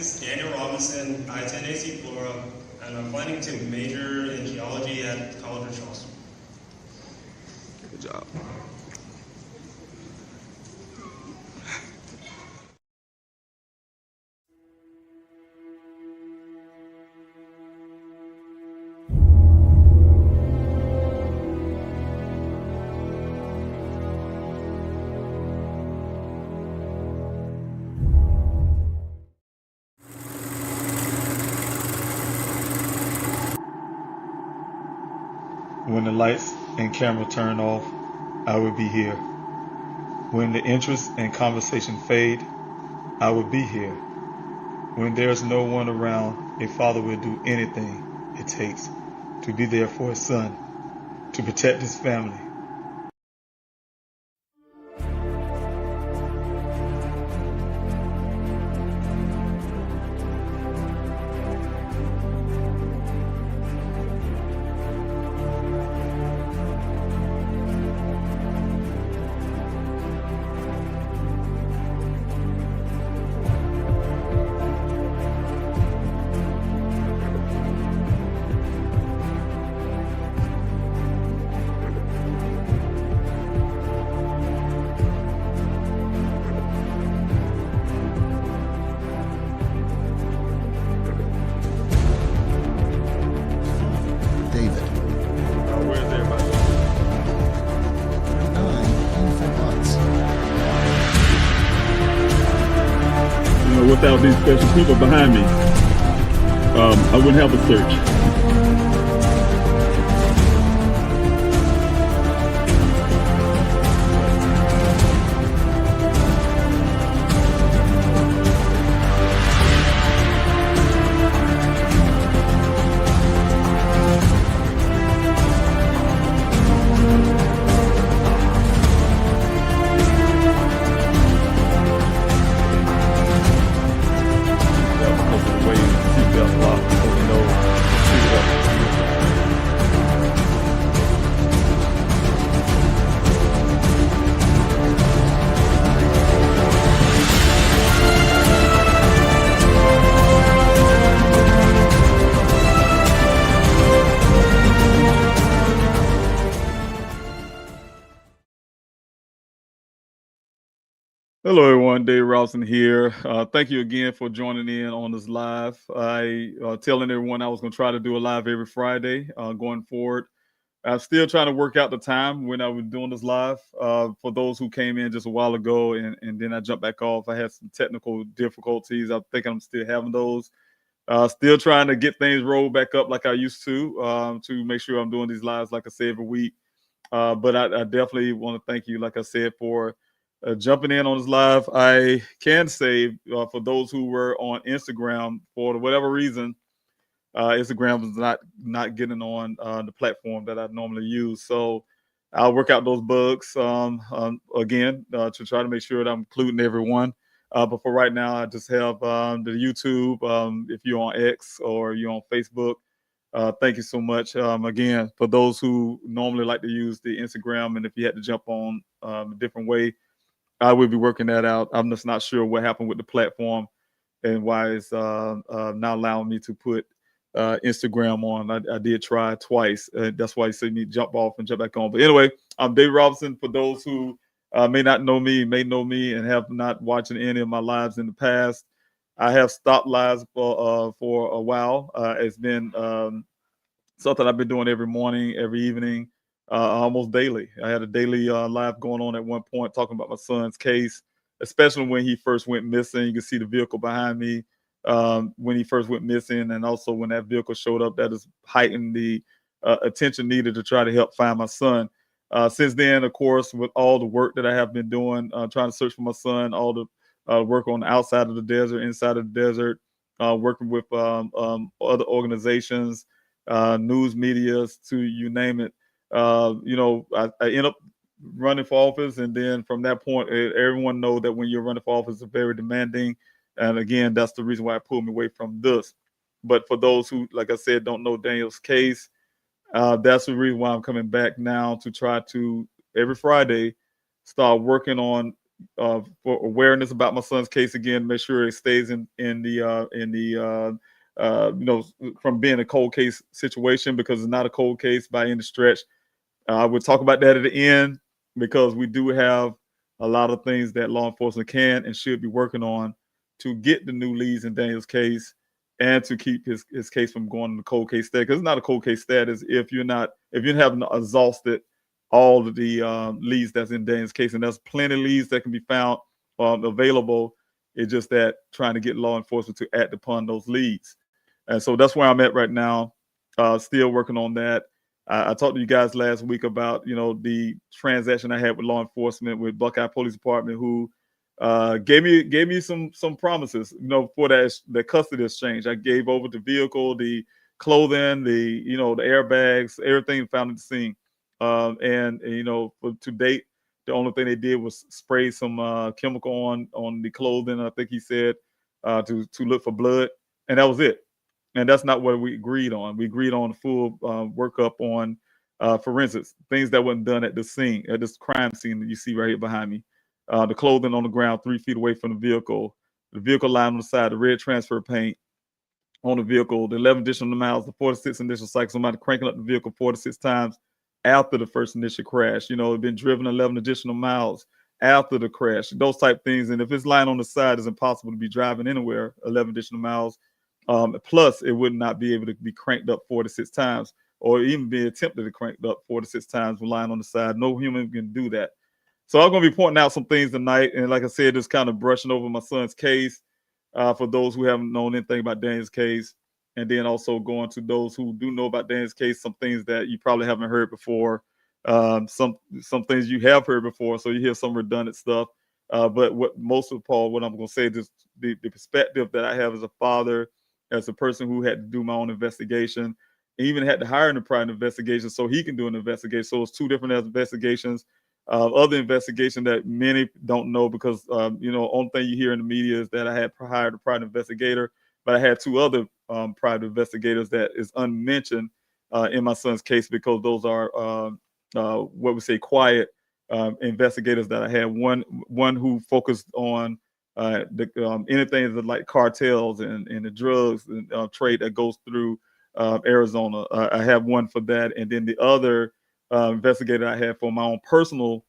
is Daniel Robinson. I attend AC Flora, and I'm planning to major in geology at College of Charleston. Good job. When the lights and camera turn off, I will be here. When the interest and conversation fade, I will be here. When there's no one around, a father will do anything it takes to be there for his son, to protect his family. David. Where's everybody? 9 painful months. Without these special people behind me, I wouldn't have a search. Because of the way seatbelt locked, so we know seatbelt. Hello, everyone. Dave Robinson here. Thank you again for joining in on this live. I telling everyone I was going to try to do a live every Friday going forward. I'm still trying to work out the time when I was doing this live. For those who came in just a while ago and then I jumped back off, I had some technical difficulties. I think I'm still having those. Still trying to get things rolled back up like I used to make sure I'm doing these lives, like I say, every week. But I definitely want to thank you, like I said, for jumping in on this live. I can say for those who were on Instagram, for whatever reason, Instagram was not getting on the platform that I normally use. So I'll work out those bugs again to try to make sure that I'm including everyone. But for right now, I just have the YouTube. If you're on X or you're on Facebook, thank you so much. Again, for those who normally like to use the Instagram, and if you had to jump on a different way, I will be working that out. I'm just not sure what happened with the platform and why it's not allowing me to put Instagram on. I did try twice. That's why you see me jump off and jump back on. But anyway, I'm Dave Robinson. For those who may not know me, may know me, and have not watched any of my lives in the past, I have stopped lives for a while. It's been something I've been doing every morning, every evening, almost daily. I had a daily live going on at one point talking about my son's case, especially when he first went missing. You can see the vehicle behind me when he first went missing, and also when that vehicle showed up, that has heightened the attention needed to try to help find my son. Since then, of course, with all the work that I have been doing, trying to search for my son, all the work on the outside of the desert, inside of the desert, working with other organizations, news medias, to you name it. I end up running for office, and then from that point, everyone know that when you're running for office, it's very demanding. And again, that's the reason why I pulled me away from this. But for those who, like I said, don't know Daniel's case, that's the reason why I'm coming back now to try to every Friday start working on for awareness about my son's case again, make sure it stays in the from being a cold case situation, because it's not a cold case by any stretch. We'll talk about that at the end, because we do have a lot of things that law enforcement can and should be working on to get the new leads in Daniel's case and to keep his case from going to cold case status. Because it's not a cold case status if you haven't exhausted all of the leads that's in Daniel's case, and there's plenty of leads that can be found available. It's just that trying to get law enforcement to act upon those leads. And so that's where I'm at right now. Still working on that. I talked to you guys last week about, the transaction I had with law enforcement with Buckeye Police Department, who gave me some promises, for that custody exchange. I gave over the vehicle, the clothing, the airbags, everything found at the scene. To date, the only thing they did was spray some chemical on the clothing. I think he said to look for blood, and that was it. And that's not what we agreed on. We agreed on a full workup on forensics, things that wasn't done at the scene, at this crime scene that you see right here behind me. The clothing on the ground 3 feet away from the vehicle line on the side, the red transfer paint on the vehicle, the 11 additional miles, the 46 initial cycles, somebody cranking up the vehicle 46 times after the first initial crash. It's been driven 11 additional miles after the crash, those type things. And if it's lying on the side, it's impossible to be driving anywhere 11 additional miles. Plus, it would not be able to be cranked up 46 times, or even be attempted to crank up 46 times when lying on the side. No human can do that. So I'm going to be pointing out some things tonight. And like I said, just kind of brushing over my son's case for those who haven't known anything about Daniel's case. And then also going to those who do know about Daniel's case, some things that you probably haven't heard before, some things you have heard before. So you hear some redundant stuff. But what I'm going to say is the perspective that I have as a father, as a person who had to do my own investigation, even had to hire a private investigation so he can do an investigation. So it's 2 different investigations. Other investigation that many don't know, because only thing you hear in the media is that I had hired a private investigator, but I had 2 other private investigators that is unmentioned in my son's case, because those are what we say quiet investigators that I had. One who focused on anything that like cartels and the drugs and trade that goes through Arizona. I have one for that, and then the other investigator I had for my own personal,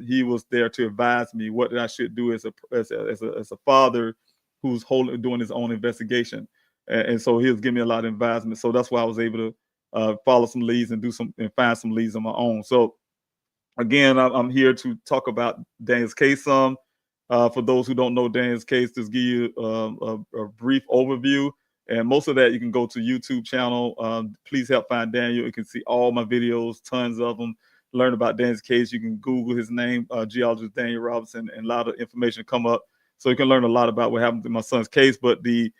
he was there to advise me what I should do as a father who's doing his own investigation, and so he was giving me a lot of advisement. So that's why I was able to follow some leads and find some leads on my own. So again, I'm here to talk about Daniel's case some. For those who don't know Daniel's case, just give you a brief overview. And most of that, you can go to YouTube channel. Please help find Daniel. You can see all my videos, tons of them. Learn about Daniel's case. You can Google his name, geologist Daniel Robinson, and a lot of information come up. So you can learn a lot about what happened to my son's case. But the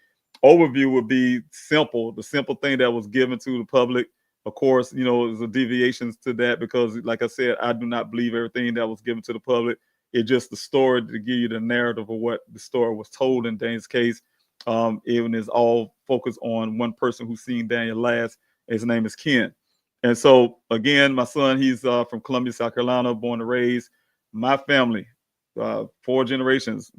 overview would be simple. The simple thing that was given to the public. Of course, there's a deviations to that, because like I said, I do not believe everything that was given to the public. It's just the story to give you the narrative of what the story was told in Daniel's case. Even is all focused on one person who's seen Daniel last. His name is Ken. And so again, my son, he's from Columbia, South Carolina, born and raised. My family, 4 generations,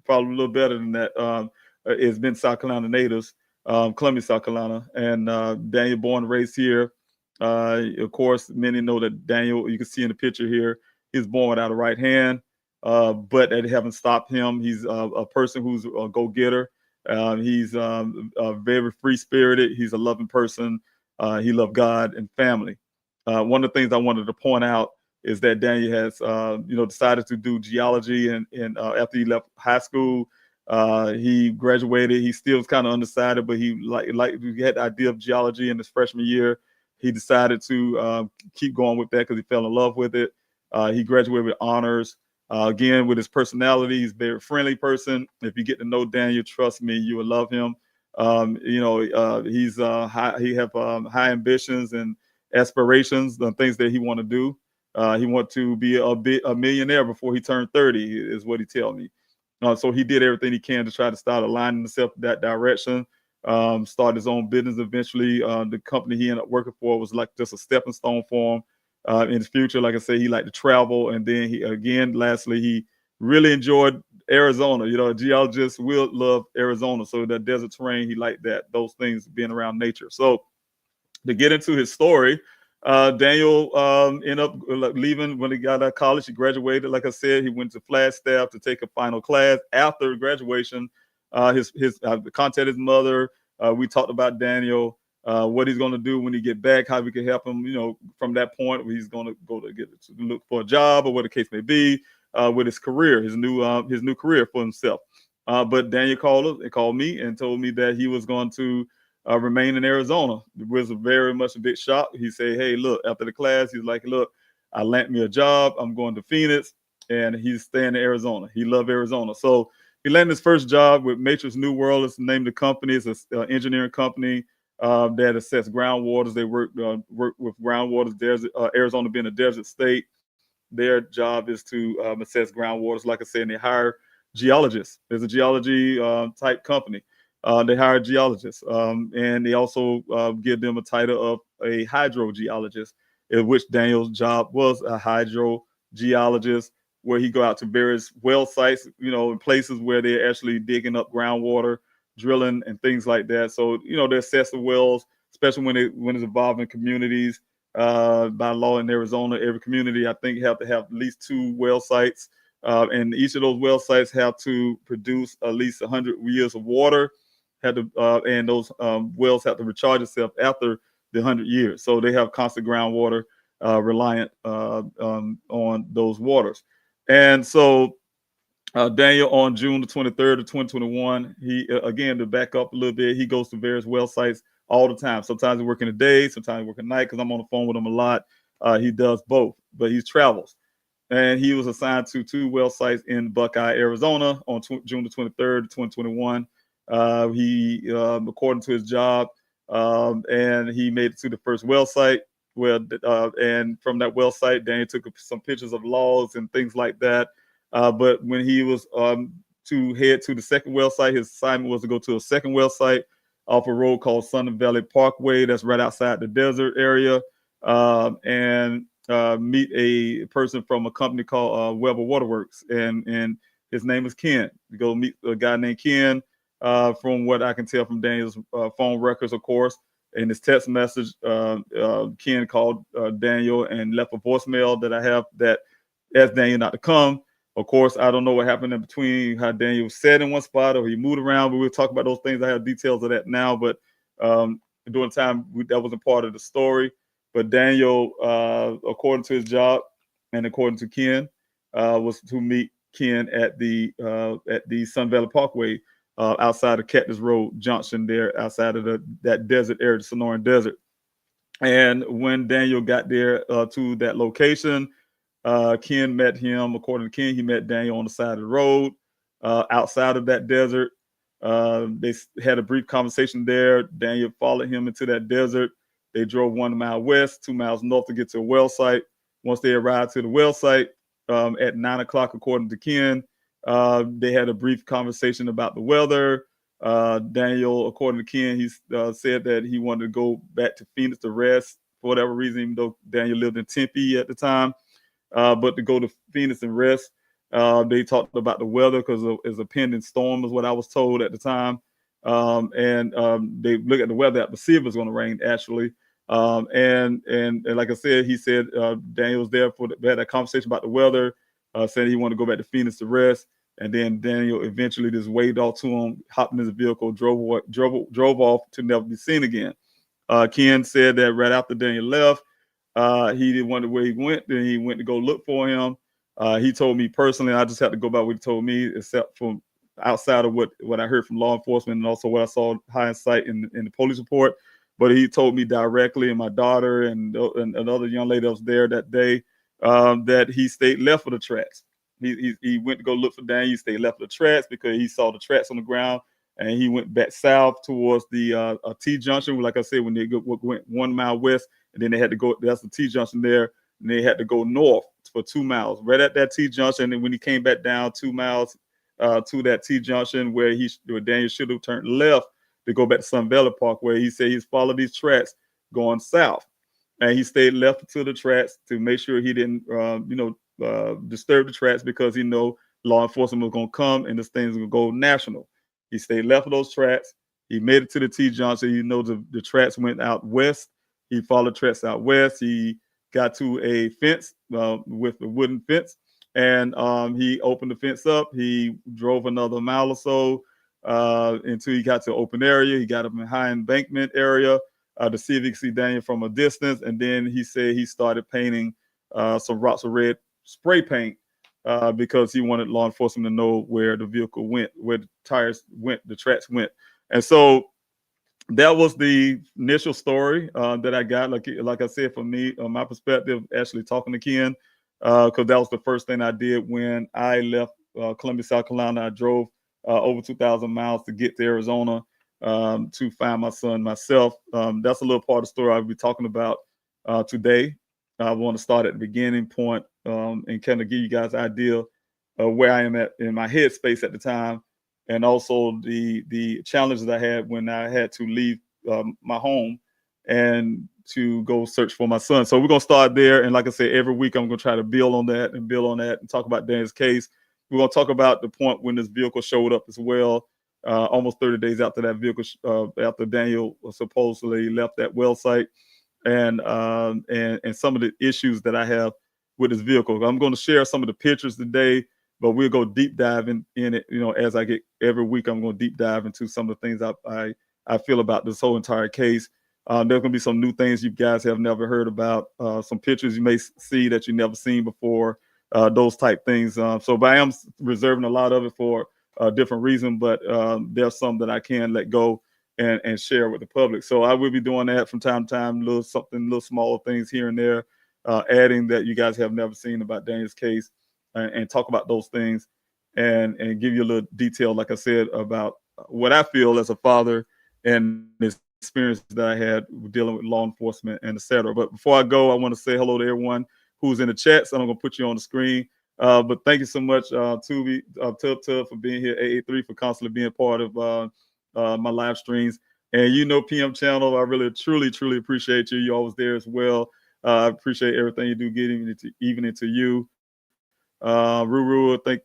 probably a little better than that, has been South Carolina natives, Columbia, South Carolina. And Daniel born and raised here. Of course, many know that Daniel, you can see in the picture here, he's born without a right hand, but that haven't stopped him. He's a person who's a go-getter. He's very free-spirited. He's a loving person. He loves God and family. One of the things I wanted to point out is that Daniel has, decided to do geology, and after he left high school, he graduated. He still was kind of undecided, but he had the idea of geology in his freshman year. He decided to keep going with that because he fell in love with it. He graduated with honors. Again, with his personality, he's a very friendly person. If you get to know Daniel, trust me, you will love him. He's he have high ambitions and aspirations, the things that he want to do. He want to be a millionaire before he turned 30, is what he tell me. So he did everything he can to try to start aligning himself that direction. Start his own business eventually. The company he ended up working for was like just a stepping stone for him. In his future, like I said, he liked to travel, and then lastly, he really enjoyed Arizona. You know, a geologist will love Arizona. So that desert terrain, he liked that, those things being around nature. So to get into his story, Daniel ended up leaving when he got out of college. He graduated. Like I said, he went to Flagstaff to take a final class. After graduation, contacted his mother. We talked about Daniel, what he's going to do when he get back, how we can help him. You know, from that point, he's going to go to look for a job or what the case may be with his career, his new career for himself. But Daniel called me and told me that he was going to remain in Arizona. It was very much a big shock. He said, hey, look, after the class, he's like, look, I landed me a job. I'm going to Phoenix, and he's staying in Arizona. He loved Arizona. So he landed his first job with Matrix New World. It's the name of the company. It's an engineering company that assess groundwaters. They work with groundwaters. Arizona being a desert state, their job is to assess groundwaters. Like I said, and they hire geologists. There's a geology type company. They hire geologists, and they also give them a title of a hydrogeologist, in which Daniel's job was a hydrogeologist, where he go out to various well sites, you know, in places where they're actually digging up groundwater, drilling, and things like that. So, you know, they assess the wells, especially when it's involving communities. By law in Arizona, every community, I think, have to have at least 2 well sites, and each of those well sites have to produce at least 100 years of water. And those wells have to recharge itself after the 100 years. So they have constant groundwater reliant on those waters. And so Daniel, on June the 23rd of 2021, he again, to back up a little bit, he goes to various well sites all the time. Sometimes he's working the day, sometimes he's working night, because I'm on the phone with him a lot. He does both, but he travels. And he was assigned to 2 well sites in Buckeye, Arizona on June the 23rd, 2021. He, according to his job, and he made it to the first well site. And from that well site, Daniel took some pictures of logs and things like that. But when he was to head to the second well site, his assignment was to go to a second well site off a road called Sun Valley Parkway, that's right outside the desert area, and meet a person from a company called Weber Waterworks, and his name is Ken. You go meet a guy named Ken. From what I can tell from Daniel's phone records, of course, in his text message, Ken called Daniel and left a voicemail that I have that asked Daniel not to come. Of course, I don't know what happened in between, how Daniel was set in one spot or he moved around, but we'll talk about those things. I have details of that now, but during the time, that wasn't part of the story. But Daniel, according to his job and according to Ken, was to meet Ken at the Sun Valley Parkway, outside of Cactus Road Junction, there outside of that desert area, the Sonoran Desert. And when Daniel got there to that location, Ken met him. According to Ken, he met Daniel on the side of the road outside of that desert. They had a brief conversation there. Daniel followed him into that desert. They drove 1 mile west, 2 miles north to get to a well site. Once they arrived to the well site at 9 o'clock, according to Ken, they had a brief conversation about the weather. Daniel, according to Ken, he said that he wanted to go back to Phoenix to rest for whatever reason, even though Daniel lived in Tempe at the time. But to go to Phoenix and rest. They talked about the weather because it's a pending storm, is what I was told at the time. And they look at the weather app to see if it's going to rain, actually. And like I said, he said Daniel was there they had a conversation about the weather, said he wanted to go back to Phoenix to rest. And then Daniel eventually just waved off to him, hopped in his vehicle, drove off to never be seen again. Ken said that right after Daniel left, he didn't wonder where he went. Then he went to go look for him. He told me personally, I just had to go by what he told me, except from outside of what I heard from law enforcement and also what I saw hindsight in the police report. But he told me directly, and my daughter and another young lady that was there that day, that he stayed left for the tracks. He went to go look for Daniel. He stayed left for the tracks because he saw the tracks on the ground, and he went back south towards the T junction. Like I said, when they went 1 mile west, and then they had to go. That's the T junction there, and they had to go north for 2 miles, right at that T junction. And when he came back down 2 miles to that T junction where Daniel should have turned left to go back to Sun Valley Parkway, he said he's followed these tracks going south, and he stayed left to the tracks to make sure he didn't, disturb the tracks, because he know law enforcement was going to come and this thing was going to go national. He stayed left of those tracks. He made it to the T-junction. You know, the tracks went out west. He followed tracks out west. He got to a fence with a wooden fence, and he opened the fence up. He drove another mile or so until he got to an open area. He got up in high embankment area to see if he could see Daniel from a distance. And then he said he started painting some rocks of red spray paint because he wanted law enforcement to know where the vehicle went, where the tires went, the tracks went. And so that was the initial story that I got. Like I said, for me, my perspective, actually talking to Ken, because that was the first thing I did when I left Columbia, South Carolina. I drove over 2,000 miles to get to Arizona to find my son myself. That's a little part of the story I'll be talking about today. I want to start at the beginning point and kind of give you guys an idea of where I am at in my headspace at the time, and also the challenges I had when I had to leave my home and to go search for my son. So we're going to start there. And like I said, every week I'm going to try to build on that and talk about Daniel's case. We're going to talk about the point when this vehicle showed up as well, almost 30 days after that vehicle, after Daniel supposedly left that well site, and some of the issues that I have with this vehicle. I'm going to share some of the pictures today, but we'll go deep dive in it. You know, as I get every week, I'm going to deep dive into some of the things I feel about this whole entire case. There's going to be some new things you guys have never heard about, some pictures you may see that you never seen before, those type things. But I am reserving a lot of it for a different reason, but there's some that I can let go and share with the public. So I will be doing that from time to time, little smaller things here and there, adding that you guys have never seen about Daniel's case, and talk about those things and give you a little detail, like I said, about what I feel as a father and this experience that I had dealing with law enforcement and et cetera. But before I go, I want to say hello to everyone who's in the chat. So I'm going to put you on the screen. But thank you so much, Tubi, Tub for being here, AA3 for constantly being part of my live streams. And you know, PM Channel, I really, truly, truly appreciate you. You're always there as well. I appreciate everything you do, getting even into you. Ruru, thank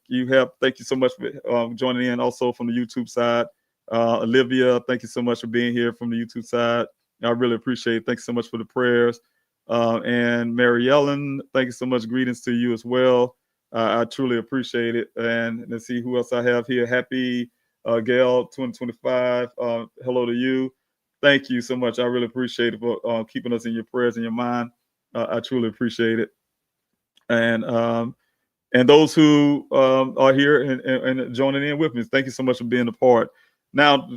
you so much for joining in also from the YouTube side. Olivia, thank you so much for being here from the YouTube side. I really appreciate it. Thanks so much for the prayers. And Mary Ellen, thank you so much. Greetings to you as well. I truly appreciate it. And let's see who else I have here. Happy Gail 2025. Hello to you. Thank you so much. I really appreciate it for keeping us in your prayers and your mind. I truly appreciate it. And those who are here and joining in with me, thank you so much for being a part. Now,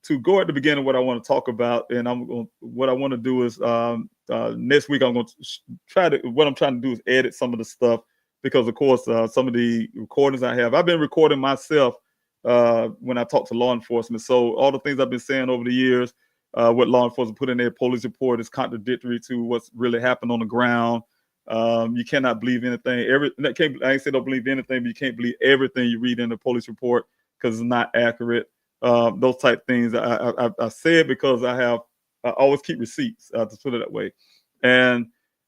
to go at the beginning, what I want to talk about, and what I want to do is next week I'm going to what I'm trying to do is edit some of the stuff, because of course some of the recordings I've been recording myself when I talk to law enforcement. So all the things I've been saying over the years, what law enforcement put in their police report is contradictory to what's really happened on the ground. You cannot believe anything. I ain't say don't believe anything, but you can't believe everything you read in the police report because it's not accurate. Those type things I say it because I always keep receipts, to put it that way. And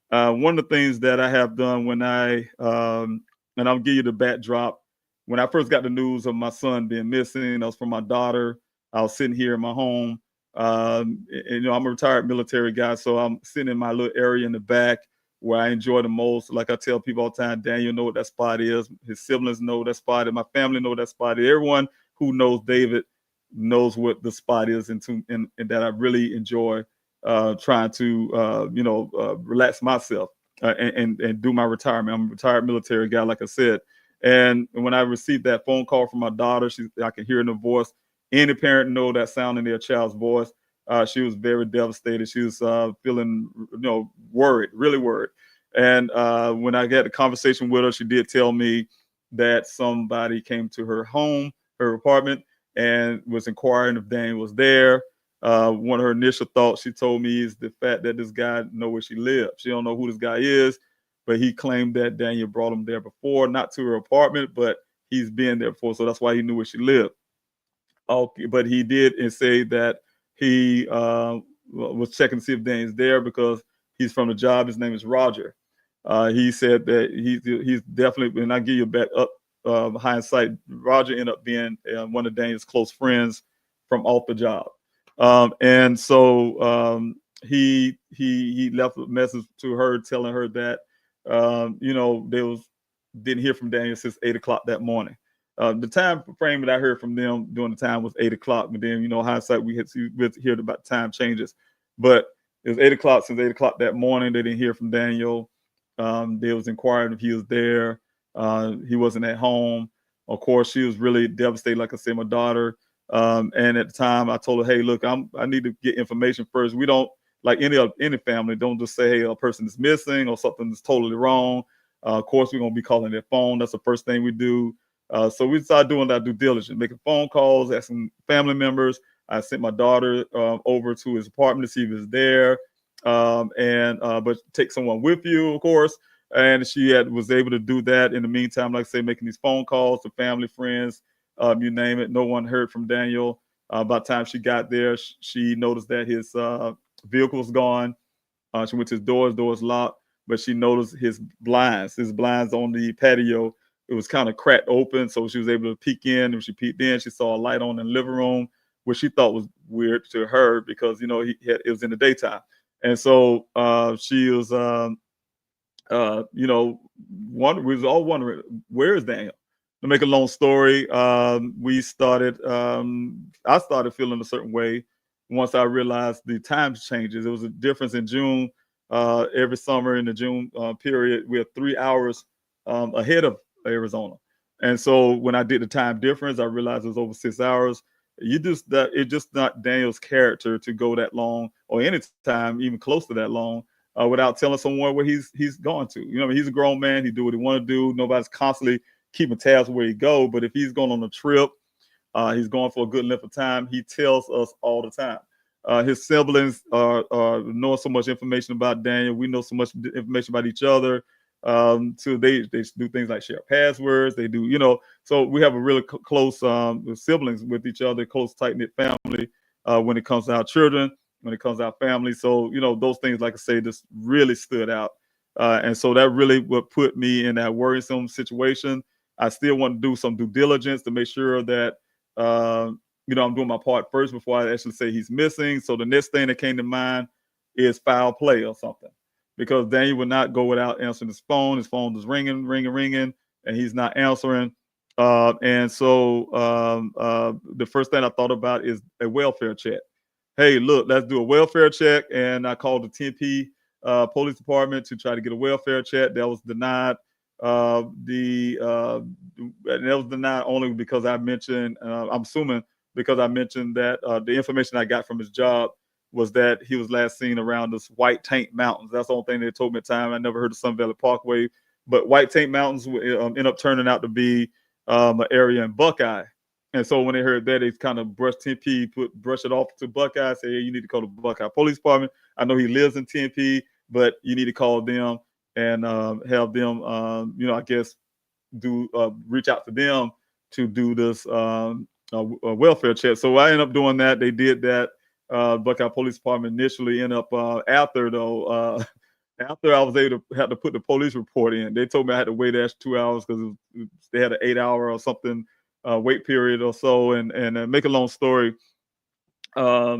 one of the things that I have done when and I'll give you the backdrop. When I first got the news of my son being missing, that was from my daughter. I was sitting here in my home. And, you know, I'm a retired military guy, so I'm sitting in my little area in the back where I enjoy the most. Like I tell people all the time, Daniel know what that spot is. His siblings know that spot, and my family know what that spot is. Everyone who knows David knows what the spot is, and that I really enjoy trying to relax myself and do my retirement. I'm a retired military guy, like I said. And when I received that phone call from my daughter, I can hear in her voice. Any parent know that sound in their child's voice. She was very devastated. She was feeling, worried, really worried. And when I had a conversation with her, she did tell me that somebody came to her home, her apartment, and was inquiring if Daniel was there. One of her initial thoughts, she told me, is the fact that this guy know where she lives. She don't know who this guy is, but he claimed that Daniel brought him there before, not to her apartment, but he's been there before, so that's why he knew where she lived. Okay, but he did and say that he was checking to see if Daniel's there because he's from the job. His name is Roger. He said that he's definitely, and I'll give you hindsight, Roger ended up being one of Daniel's close friends from off the job. And so he left a message to her telling her that, didn't hear from Daniel since 8 o'clock that morning. The time frame that I heard from them during the time was 8 o'clock. But then, hindsight, we heard about time changes. But it was 8 o'clock since 8 o'clock that morning. They didn't hear from Daniel. They was inquiring if he was there. He wasn't at home. Of course, she was really devastated. Like I said, my daughter. And at the time, I told her, "Hey, look, I need to get information first. We don't, like any family, don't just say, hey, a person is missing or something is totally wrong. Of course, we're gonna be calling their phone. That's the first thing we do. So we started doing that due diligence, making phone calls, asking family members. I sent my daughter over to his apartment to see if he was there, but take someone with you, of course. And she was able to do that in the meantime, like I say, making these phone calls to family, friends, you name it. No one heard from Daniel. By the time she got there, she noticed that his vehicle was gone. She went to his doors locked, but she noticed his blinds on the patio. It was kind of cracked open, so she was able to peek in. When she peeked in, she saw a light on in the living room, which she thought was weird to her because it was in the daytime. And so she was, we was all wondering, where is Daniel? To make a long story, I started feeling a certain way once I realized the time changes. There was a difference in June. Every summer in the June period, we're 3 hours ahead of Arizona. And so when I did the time difference, I realized it was over 6 hours. It's just not Daniel's character to go that long or any time, even close to that long, without telling someone where he's gone to. He's a grown man. He do what he want to do. Nobody's constantly keeping tabs where he go. But if he's going on a trip, he's going for a good length of time, he tells us all the time. His siblings are knowing so much information about Daniel. We know so much information about each other. So they do things like share passwords. They do, so we have a really close siblings with each other, close, tight-knit family when it comes to our children, when it comes to our family. So, those things, like I say, just really stood out. And so that really would put me in that worrisome situation. I still want to do some due diligence to make sure that, I'm doing my part first before I actually say he's missing. So the next thing that came to mind is foul play or something, because Daniel would not go without answering his phone. His phone is ringing, and he's not answering. And so the first thing I thought about is a welfare check. Hey, look, let's do a welfare check. And I called the Tempe police department to try to get a welfare check. That was denied. And that was denied only because I mentioned, I'm assuming because I mentioned that the information I got from his job was that he was last seen around this White Tank Mountains. That's the only thing they told me at the time. I never heard of Sun Valley Parkway, but White Tank Mountains ended up turning out to be an area in Buckeye. And so when they heard that, they kind of brushed Tempe, brush it off to Buckeye, say, hey, you need to call the Buckeye Police Department. I know he lives in Tempe, but you need to call them and have them, I guess, reach out to them to do this welfare check. So I ended up doing that. They did that. Buckeye Police Department initially ended up after I was able to have to put the police report in. They told me I had to wait extra 2 hours because they had an 8 hour or something wait period or so. And make a long story, I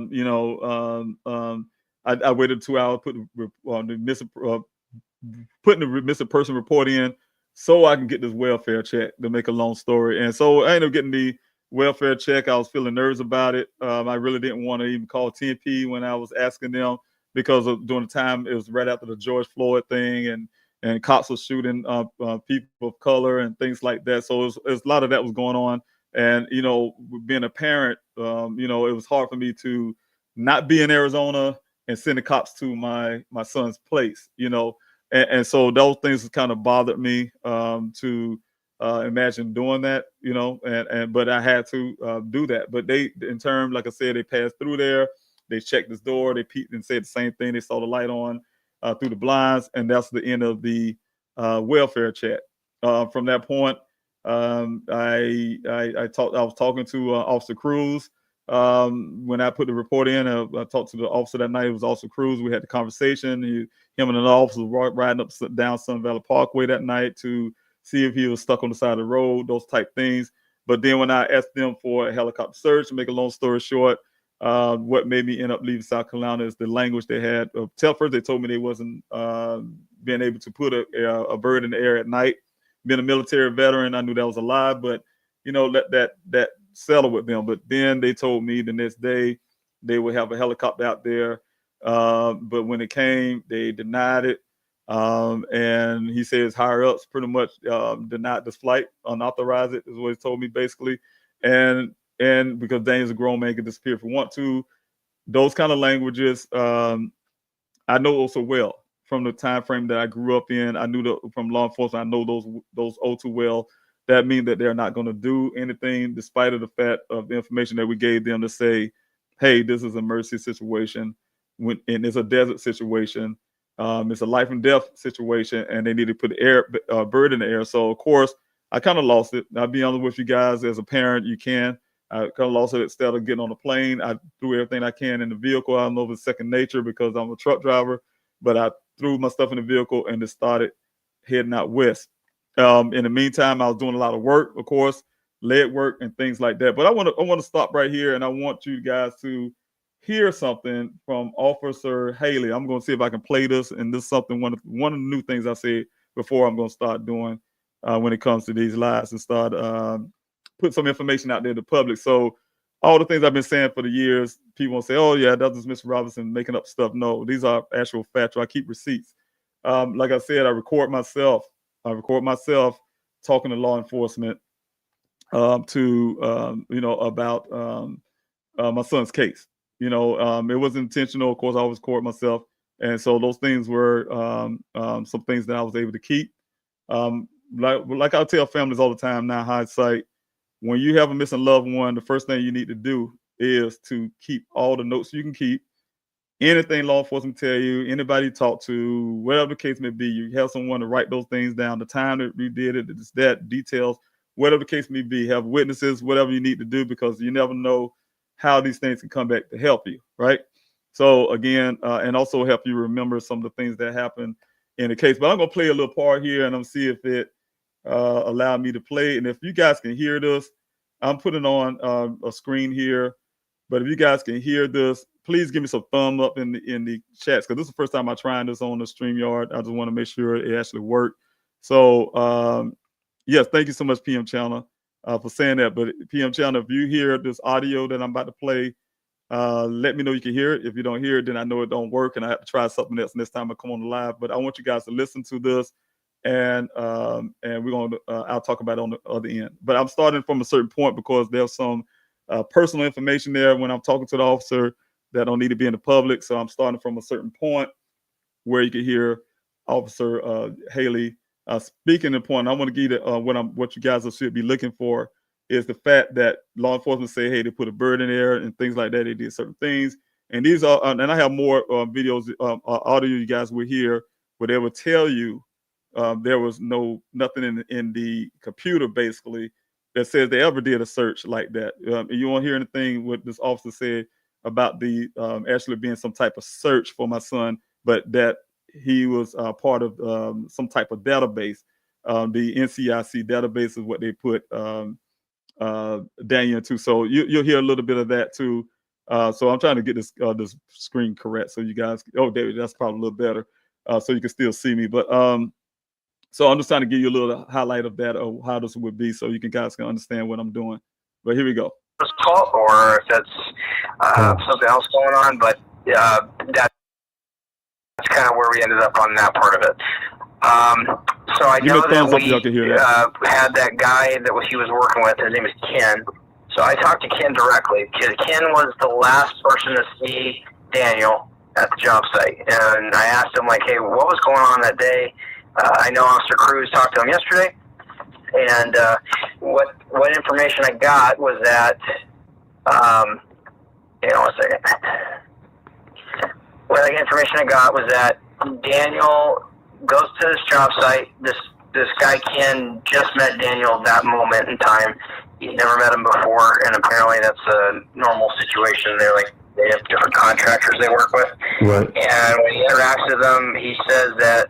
waited 2 hours, putting the missing person report in so I can get this welfare check, to make a long story. And so I ended up getting the welfare check. I was feeling nervous about it. I really didn't want to even call TNP when I was asking them, because during the time it was right after the George Floyd thing, and cops were shooting people of color and things like that. So it was a lot of that was going on. And, being a parent, it was hard for me to not be in Arizona and send the cops to my son's place, and so those things kind of bothered me to imagine doing that, but I had to do that. But they, in turn, like I said, they passed through there. They checked this door. They peeked and said the same thing. They saw the light on through the blinds, and that's the end of the welfare check. From that point, I was talking to Officer Cruz. When I put the report in, I talked to the officer that night. It was Officer Cruz. We had the conversation. Him and another officer were riding down Sun Valley Parkway that night to see if he was stuck on the side of the road, those type things. But then when I asked them for a helicopter search, to make a long story short, what made me end up leaving South Carolina is the language they had. First, they told me they wasn't being able to put a bird in the air at night. Being a military veteran, I knew that was a lie, but let that settle with them. But then they told me the next day they would have a helicopter out there. But when it came, they denied it. And he says higher ups pretty much denied this flight, unauthorized it, is what he told me basically. And because Daniel's a grown man, can disappear if he want to. Those kind of languages, I know also well from the time frame that I grew up in. I knew from law enforcement, I know those all too well. That means that they're not going to do anything despite of the fact of the information that we gave them to say, hey, this is an emergency situation, and it's a desert situation. It's a life and death situation, and they need to put a bird in the air. So, of course, I kind of lost it. I'll be honest with you guys. As a parent, you can. I kind of lost it instead of getting on the plane. I threw everything I can in the vehicle. I don't know if it's second nature because I'm a truck driver, but I threw my stuff in the vehicle and just started heading out west. In the meantime, I was doing a lot of work, of course, lead work and things like that. But I want to stop right here, and I want you guys to hear something from Officer Haley. I'm going to see if I can play this, and this is something one of the new things I said before I'm going to start doing when it comes to these lives, and start put some information out there to the public. So all the things I've been saying for the years, people will say, oh yeah, that's just Mr. Robinson making up stuff. No, these are actual facts. I keep receipts. Like I said, I record myself talking to law enforcement about my son's case. It was intentional. Of course, I always record myself. And so those things were some things that I was able to keep. Like I tell families all the time now, hindsight, when you have a missing loved one, the first thing you need to do is to keep all the notes you can keep. Anything law enforcement tell you, anybody you talk to, whatever the case may be, you have someone to write those things down, the time that we did it, that details, whatever the case may be, have witnesses, whatever you need to do, because you never know how these things can come back to help you, right? So again, and also help you remember some of the things that happened in the case. But I'm gonna play a little part here, and I'm see if it allow me to play. And if you guys can hear this, I'm putting on a screen here. But if you guys can hear this, please give me some thumb up in the chats, because this is the first time I'm trying this on the StreamYard. I just want to make sure it actually worked. So yes, thank you so much, PM Chandler, for saying that. But PM Chandler, if you hear this audio that I'm about to play, let me know you can hear it. If you don't hear it, then I know it don't work, and I have to try something else next time I come on the live. But I want you guys to listen to this, and we're going to I'll talk about it on the other end. But I'm starting from a certain point because there's some personal information there when I'm talking to the officer that don't need to be in the public. So I'm starting from a certain point where you can hear Officer Haley speaking the point. I want to give you what you guys should be looking for is the fact that law enforcement say, hey, they put a bird in there and things like that. They did certain things. And these are, and I have more videos, audio you guys will hear where they will tell you there was nothing in the computer basically that says they ever did a search like that. You won't hear anything what this officer said about the actually being some type of search for my son, but that he was part of some type of database. The NCIC database is what they put Daniel into. So you'll hear a little bit of that too. So I'm trying to get this screen correct so you guys. Oh, David, that's probably a little better, so you can still see me. But so I'm just trying to give you a little highlight of that, of how this would be, so you guys can understand what I'm doing. But here we go. Fault, or if it's something else going on, but that's kind of where we ended up on that part of it. So I know that we had that guy that he was working with. His name is Ken. So I talked to Ken directly because Ken was the last person to see Daniel at the job site, and I asked him like, "Hey, what was going on that day?" I know Officer Cruz talked to him yesterday, and what information I got was that, hang on a second. What information I got was that Daniel goes to this job site. This guy Ken just met Daniel that moment in time. He'd never met him before, and apparently that's a normal situation. They have different contractors they work with. Right. And when he interacts with them, he says that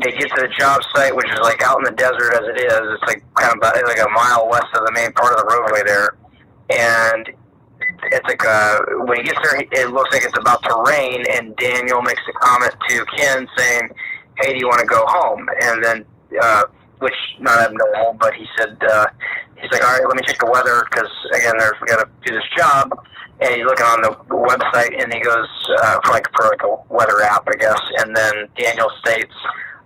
they get to the job site, which is like out in the desert as it is. It's like kind of about, like a mile west of the main part of the roadway there. And it's like when he gets there, it looks like it's about to rain, and Daniel makes a comment to Ken saying, "Hey, do you want to go home?" And then, which not abnormal, but he said, he's like, "All right, let me check the weather, because again, we got to do this job." And he's looking on the website, and he goes for like a weather app, I guess. And then Daniel states,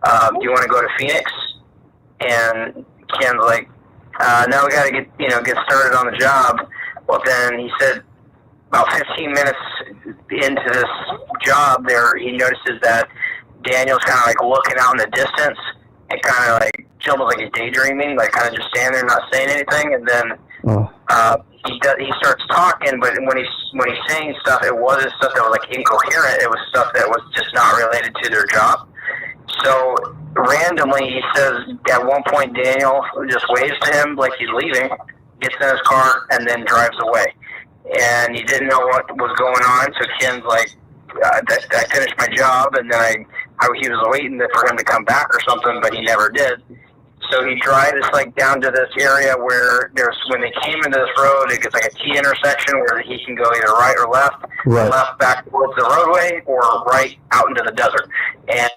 "Do you want to go to Phoenix?" And Ken's like, "No, we got to get started on the job." Well, then he said about 15 minutes into this job there, he notices that Daniel's kind of like looking out in the distance and kind of like almost like he's daydreaming, like kind of just standing there not saying anything. And then he starts talking, but when he's saying stuff, it wasn't stuff that was like incoherent. It was stuff that was just not related to their job. So randomly, he says at one point Daniel just waves to him like he's leaving, gets in his car, and then drives away. And he didn't know what was going on, so Ken's like, I finished my job, and then he was waiting for him to come back or something, but he never did. So he drives like down to this area where when they came into this road, it gets like a T intersection where he can go either right or left, left back towards the roadway, or right out into the desert. And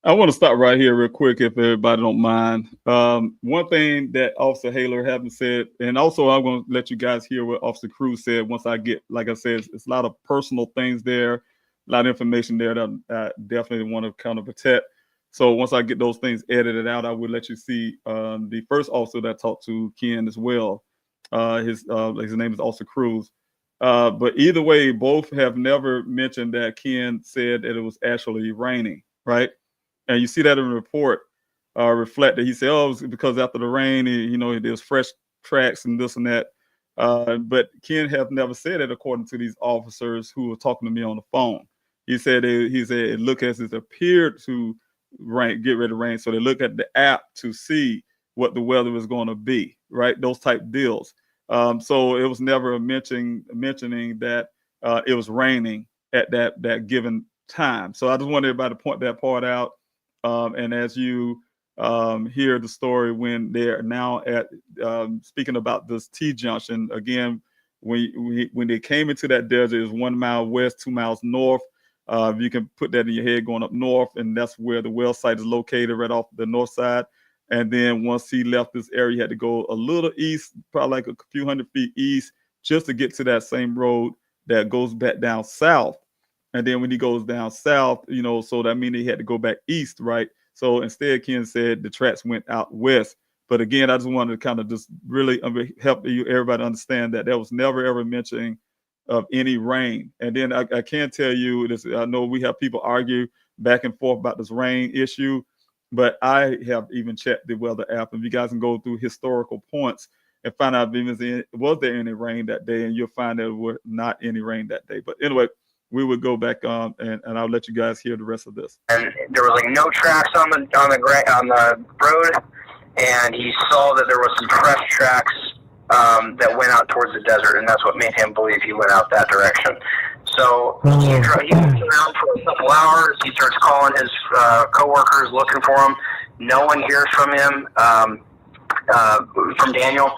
I want to stop right here real quick, if everybody don't mind. One thing that Officer Haler haven't said, and also I'm going to let you guys hear what Officer Cruz said once I get, like I said, it's a lot of personal things there, a lot of information there that I definitely want to kind of protect. So once I get those things edited out, I will let you see the first officer that talked to Ken as well. His name is Officer Cruz. But either way, both have never mentioned that Ken said that it was actually raining, right? And you see that in the report reflected. He said, "Oh, it was because after the rain, there's fresh tracks and this and that." But Ken have never said it, according to these officers who were talking to me on the phone. He said it looked as it appeared to get ready to rain. So they looked at the app to see what the weather was going to be, right? Those type deals. So it was never mentioning that it was raining at that given time. So I just wanted everybody to point that part out. And as you hear the story, when they're now at speaking about this T junction again, when they came into that desert, it was 1 mile west, 2 miles north. You can put that in your head going up north, and that's where the well site is located, right off the north side. And then once he left this area, he had to go a little east, probably like a few hundred feet east, just to get to that same road that goes back down south. And then when he goes down south, so that means he had to go back east, right? So instead, Ken said the tracks went out west. But again, I just wanted to kind of just really help everybody understand that there was never, ever mentioning of any rain. And then I can tell you this, I know we have people argue back and forth about this rain issue, but I have even checked the weather app, and you guys can go through historical points and find out was there any rain that day, and you'll find there were not any rain that day. But anyway, we would go back on, and I'll let you guys hear the rest of this. And there was like no tracks on the road, and he saw that there was some fresh tracks that went out towards the desert, and that's what made him believe he went out that direction. So he moves around for a couple hours. He starts calling his coworkers, looking for him. No one hears from him. From Daniel.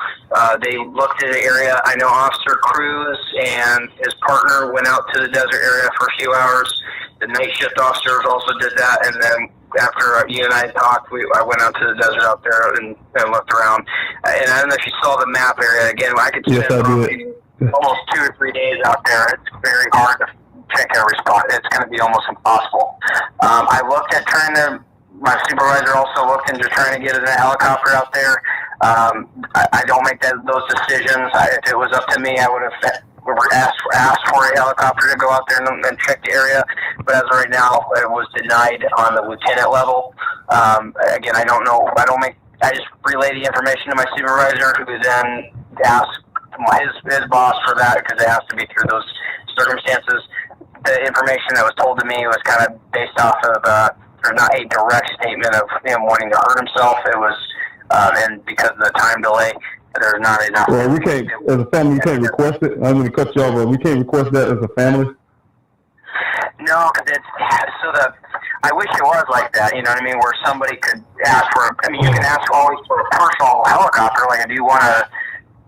They looked at the area. I know Officer Cruz and his partner went out to the desert area for a few hours. The night shift officers also did that, and then after you and I talked, I went out to the desert out there and looked around. And I don't know if you saw the map area. Again, I could spend almost 2 or 3 days out there. It's very hard to check every spot. It's going to be almost impossible. I looked at my supervisor also looked into trying to get a helicopter out there. I don't make those decisions. If it was up to me, I would have asked for a helicopter to go out there and check the area. But as of right now, it was denied on the lieutenant level. Again, I don't know. I just relay the information to my supervisor, who then asks his boss for that, because it has to be through those circumstances. The information that was told to me was kind of based off of not a direct statement of him wanting to hurt himself. It was, and because of the time delay, there's not enough. Well, we can't, as a family, we can't request it. I'm going to cut you off, but we can't request that as a family. No, because I wish it was like that, you know what I mean, where somebody could ask for, I mean, you can ask always for a personal helicopter, like if you want to,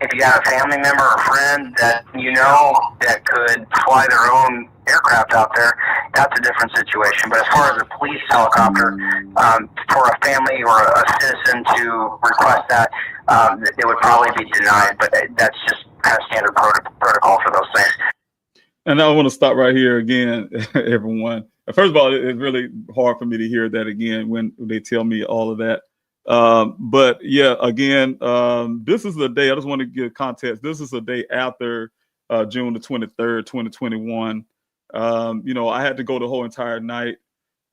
if you got a family member or friend that you know that could fly their own aircraft out there, that's a different situation. But as far as a police helicopter, for a family or a citizen to request that, it would probably be denied, but that's just kind of standard protocol for those things. And I want to stop right here again, everyone. First of all, it's really hard for me to hear that again when they tell me all of that. But yeah, again, this is the day, I just want to give context. This is a day after June the 23rd, 2021. You know, I had to go the whole entire night.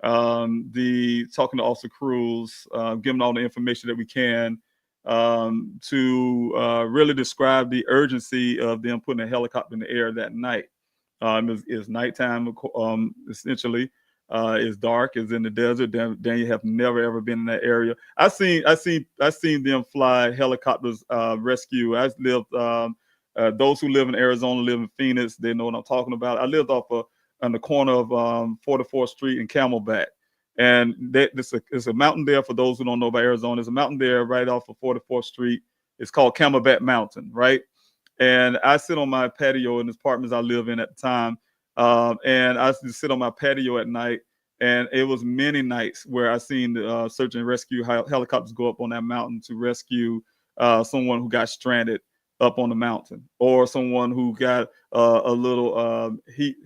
Talking to Officer Cruz, giving all the information that we can to really describe the urgency of them putting a helicopter in the air that night. It's nighttime, essentially. It's dark. It's in the desert. Daniel have never ever been in that area. I seen them fly helicopters, rescue. I lived. Those who live in Arizona live in Phoenix. They know what I'm talking about. I lived on the corner of 44th Street and Camelback, and it's a mountain there. For those who don't know about Arizona, there's a mountain there right off of 44th Street. It's called Camelback Mountain, right? And I sit on my patio in the apartments I live in at the time. And I used to sit on my patio at night, and it was many nights where I seen the search and rescue helicopters go up on that mountain to rescue someone who got stranded up on the mountain, or someone who got a little heat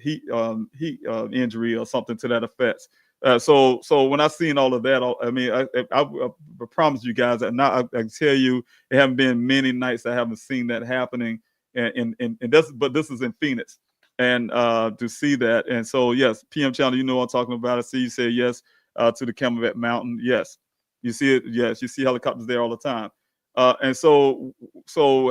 injury or something to that effect. So when I seen all of that, I mean, I promise you guys that now I can tell you, it haven't been many nights I haven't seen that happening, and but this is in Phoenix, and to see that, and so yes, PM Channel, you know what I'm talking about. I see you say yes to the Camelback Mountain. Yes, you see it. Yes, you see helicopters there all the time, and so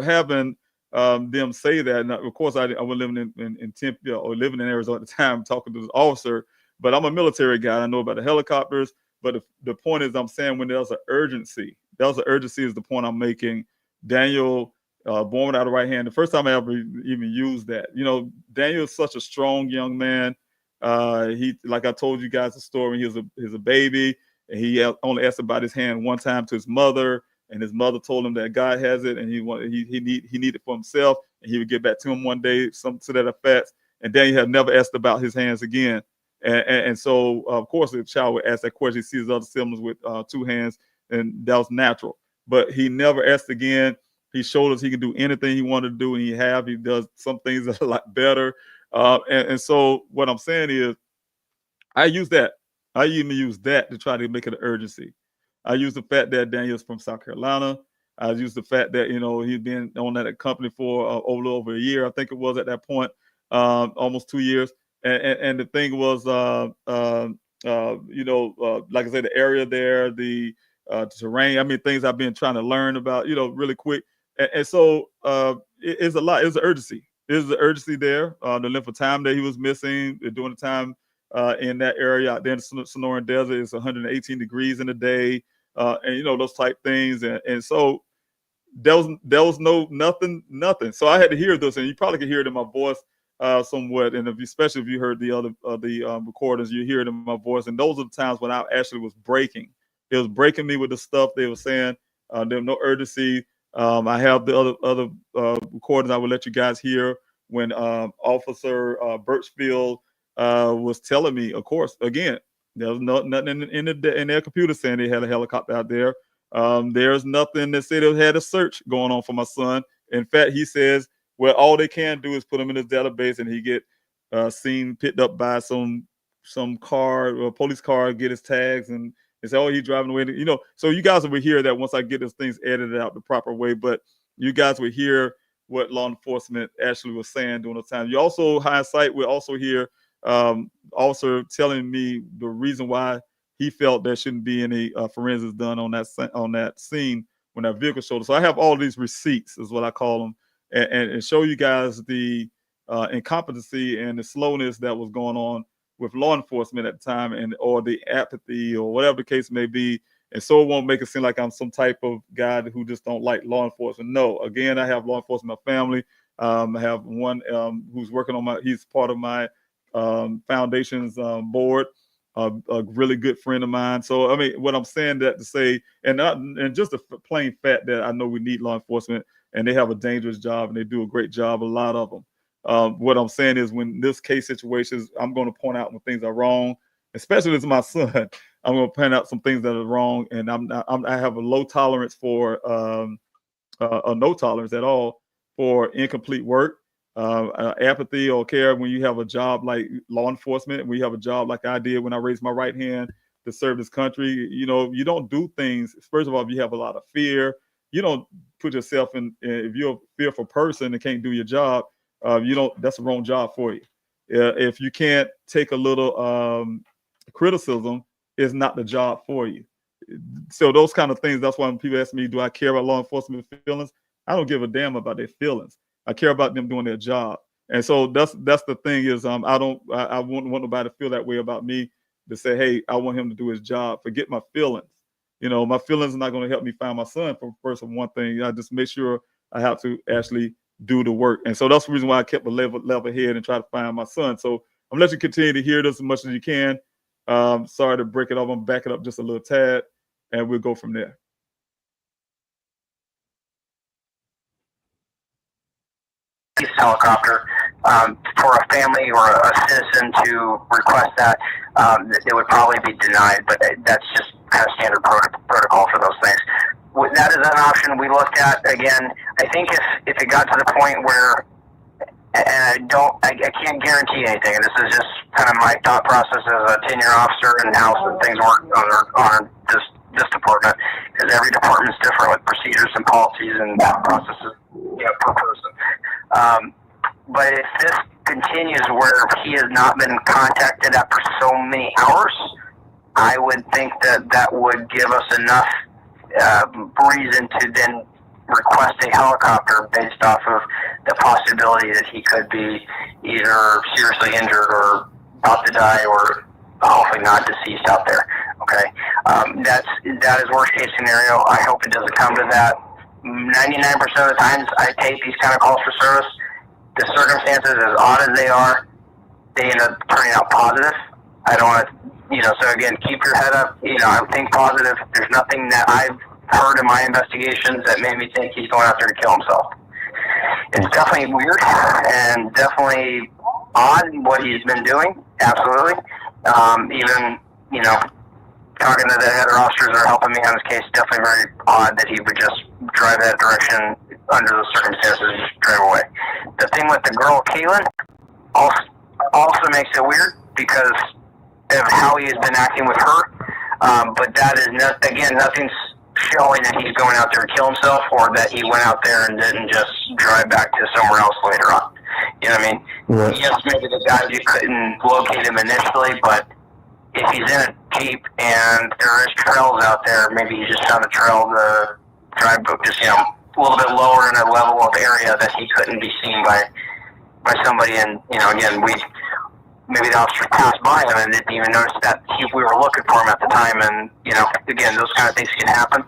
having them say that, and of course I was living in Tempe or living in Arizona at the time, talking to this officer. But I'm a military guy. I know about the helicopters. But the point is, I'm saying when there's an urgency, is the point I'm making. Daniel, born without a right hand. The first time I ever even used that. You know, Daniel is such a strong young man. He, like I told you guys the story. He was a baby, and he only asked about his hand one time to his mother, and his mother told him that God has it, and he needed it for himself, and he would get back to him one day, something to that effect. And Daniel had never asked about his hands again. And so, of course, the child would ask that question. He sees his other siblings with two hands, and that was natural. But he never asked again. He showed us he can do anything he wanted to do, and he does some things that are a lot better. And so what I'm saying is, I use that. I even use that to try to make it an urgency. I use the fact that Daniel's from South Carolina. I use the fact that, you know, he'd been on that company for over a year. I think it was at that point, almost 2 years. And the thing was, you know, like I said, the area there, the terrain, I mean, things I've been trying to learn about, you know, really quick. And so it's a lot. It's an urgency. There's an urgency there. The length of time that he was missing during the time in that area out there in the Sonoran Desert, it's 118 degrees in the day, and, you know, those type things. And so there was nothing. So I had to hear this, and you probably could hear it in my voice somewhat, and especially if you heard the other recordings, you hear it in my voice. And those are the times when I actually was breaking. It was breaking me with the stuff they were saying. There was no urgency. I have the other recordings I will let you guys hear when Officer Birchfield was telling me. Of course, again, there was nothing in their computer saying they had a helicopter out there. There's nothing that said they had a search going on for my son. In fact, he says, well, all they can do is put him in his database, and he get seen picked up by some car or police car, get his tags, and they say, oh, he's driving away. You know, so you guys will hear that once I get these things edited out the proper way. But you guys will hear what law enforcement actually was saying during the time. You also, hindsight, will also hear officer telling me the reason why he felt there shouldn't be any forensics done on that scene when that vehicle showed up. So I have all these receipts, is what I call them. And show you guys the incompetency and the slowness that was going on with law enforcement at the time, or the apathy, or whatever the case may be. And so it won't make it seem like I'm some type of guy who just don't like law enforcement. No, again, I have law enforcement in my family. I have one who's working on he's part of my foundation's board. a really good friend of mine. So, I mean, what I'm saying that to say, and just the plain fact that I know we need law enforcement and they have a dangerous job and they do a great job, a lot of them. What I'm saying is when this case situations, I'm going to point out when things are wrong, especially as my son, I'm going to point out some things that are wrong. And I have a low tolerance for, no tolerance at all for incomplete work. Apathy or care when you have a job like law enforcement, when you have a job like I did when I raised my right hand to serve this country. You know, you don't do things. First of all, if you have a lot of fear, you don't put yourself in. If you're a fearful person and can't do your job, that's the wrong job for you. If you can't take a little criticism, it's not the job for you. So those kind of things. That's why when people ask me, do I care about law enforcement feelings? I don't give a damn about their feelings. I care about them doing their job. And so that's the thing is I wouldn't want nobody to feel that way about me, to say, hey, I want him to do his job. Forget my feelings. You know, my feelings are not going to help me find my son for first of one thing. I just make sure I have to actually do the work. And so that's the reason why I kept a level head and try to find my son. So I'm going to let you continue to hear this as much as you can. Sorry to break it up. I'm back it up just a little tad and we'll go from there. Helicopter for a family or a citizen to request that, it would probably be denied, but that's just kind of standard protocol for those things. That is an option we looked at. Again, I think if it got to the point where, and I can't guarantee anything, and this is just kind of my thought process as a 10-year officer and how things work on this department, because every department is different with procedures and policies and processes, per person. But if this continues where he has not been contacted after so many hours, I would think that would give us enough reason to then request a helicopter based off of the possibility that he could be either seriously injured or about to die or hopefully not deceased out there. Okay, that is worst case scenario. I hope it doesn't come to that. 99% of the times I take these kind of calls for service, the circumstances, as odd as they are, they end up turning out positive. I don't want to, so again, keep your head up. I think positive. There's nothing that I've heard in my investigations that made me think he's going out there to kill himself. It's definitely weird and definitely odd what he's been doing. Absolutely. Even, talking to the other officers that are helping me on this case, definitely very odd that he would just drive that direction under the circumstances and just drive away. The thing with the girl, Kaylin, also makes it weird because of how he has been acting with her. But that is, nothing's showing that he's going out there to kill himself or that he went out there and didn't just drive back to somewhere else later on. You know what I mean? Right. Yes, maybe the guys, you couldn't locate him initially, but if he's in a Jeep and there is trails out there, maybe he just found a trail to drive just, a little bit lower in a level of area that he couldn't be seen by somebody. And, again, maybe the officers passed by him and didn't even notice that we were looking for him at the time. And, again, those kind of things can happen.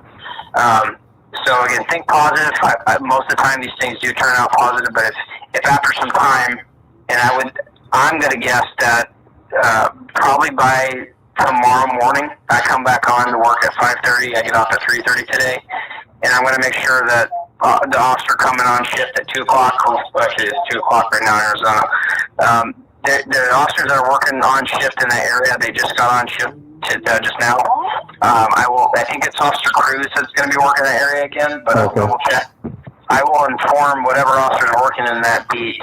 So, again, think positive. Most of the time these things do turn out positive, but if after some time, and I'm going to guess that probably by tomorrow morning, I come back on to work at 5:30. I get off at 3:30 today, and I'm going to make sure that the officer coming on shift at 2 o'clock, actually it's 2 o'clock right now in Arizona, the officers that are working on shift in that area, they just got on shift just now. I think it's Officer Cruz that's going to be working in that area again, but I'll double check. I will inform whatever officers are working in that beat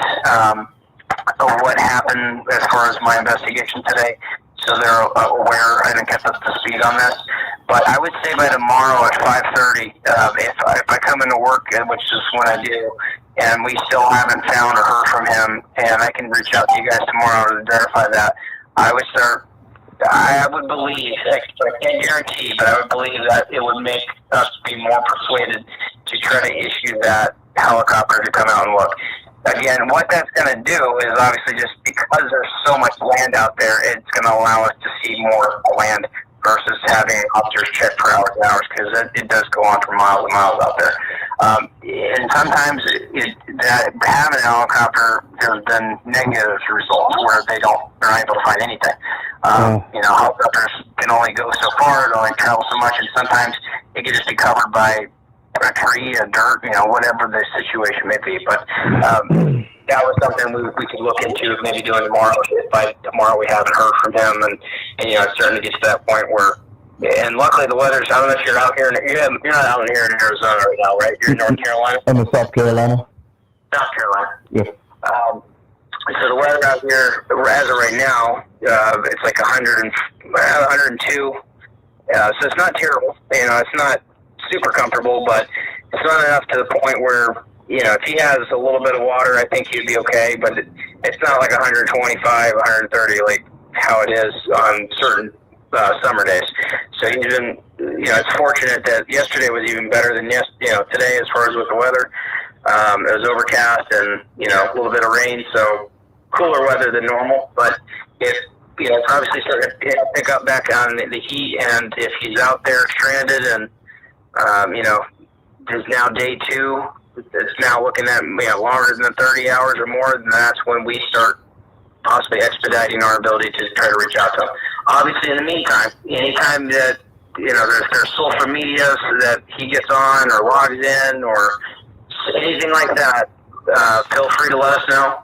of what happened as far as my investigation today, so they're aware and get up to speed on this. But I would say by tomorrow at 5:30, if I come into work, which is when I do, and we still haven't found or heard from him, and I can reach out to you guys tomorrow to verify that, I would believe, I can't guarantee, but I would believe that it would make us be more persuaded to try to issue that helicopter to come out and look. Again, what that's going to do is obviously just because there's so much land out there, it's going to allow us to see more land versus having officers check for hours and hours, because it does go on for miles and miles out there. And sometimes that having an helicopter has been negative results where they're not able to find anything. Helicopters can only go so far, they only travel so much, and sometimes it can just be covered by a tree, a dirt, whatever the situation may be. But that was something we could look into maybe doing tomorrow. If by tomorrow we haven't heard from him, and it's starting to get to that point where, and luckily the weather's, I don't know if you're out here, you're not out here in Arizona right now, right? You're in North Carolina? I'm in South Carolina. South Carolina. Yeah. So the weather out here, as of right now, it's like 102. So it's not terrible. It's not super comfortable, but it's not enough to the point where, if he has a little bit of water, I think he'd be okay, but it's not like 125, 130 like how it is on certain summer days. So he's been, it's fortunate that yesterday was even better than today as far as with the weather. It was overcast and, a little bit of rain, so cooler weather than normal, but it's obviously starting to pick up back on the heat, and if he's out there stranded and, there's now day 2, it's now looking at, longer than 30 hours or more, then that's when we start possibly expediting our ability to try to reach out to him. Obviously, in the meantime, anytime that, there's social media that he gets on or logs in or anything like that, feel free to let us know.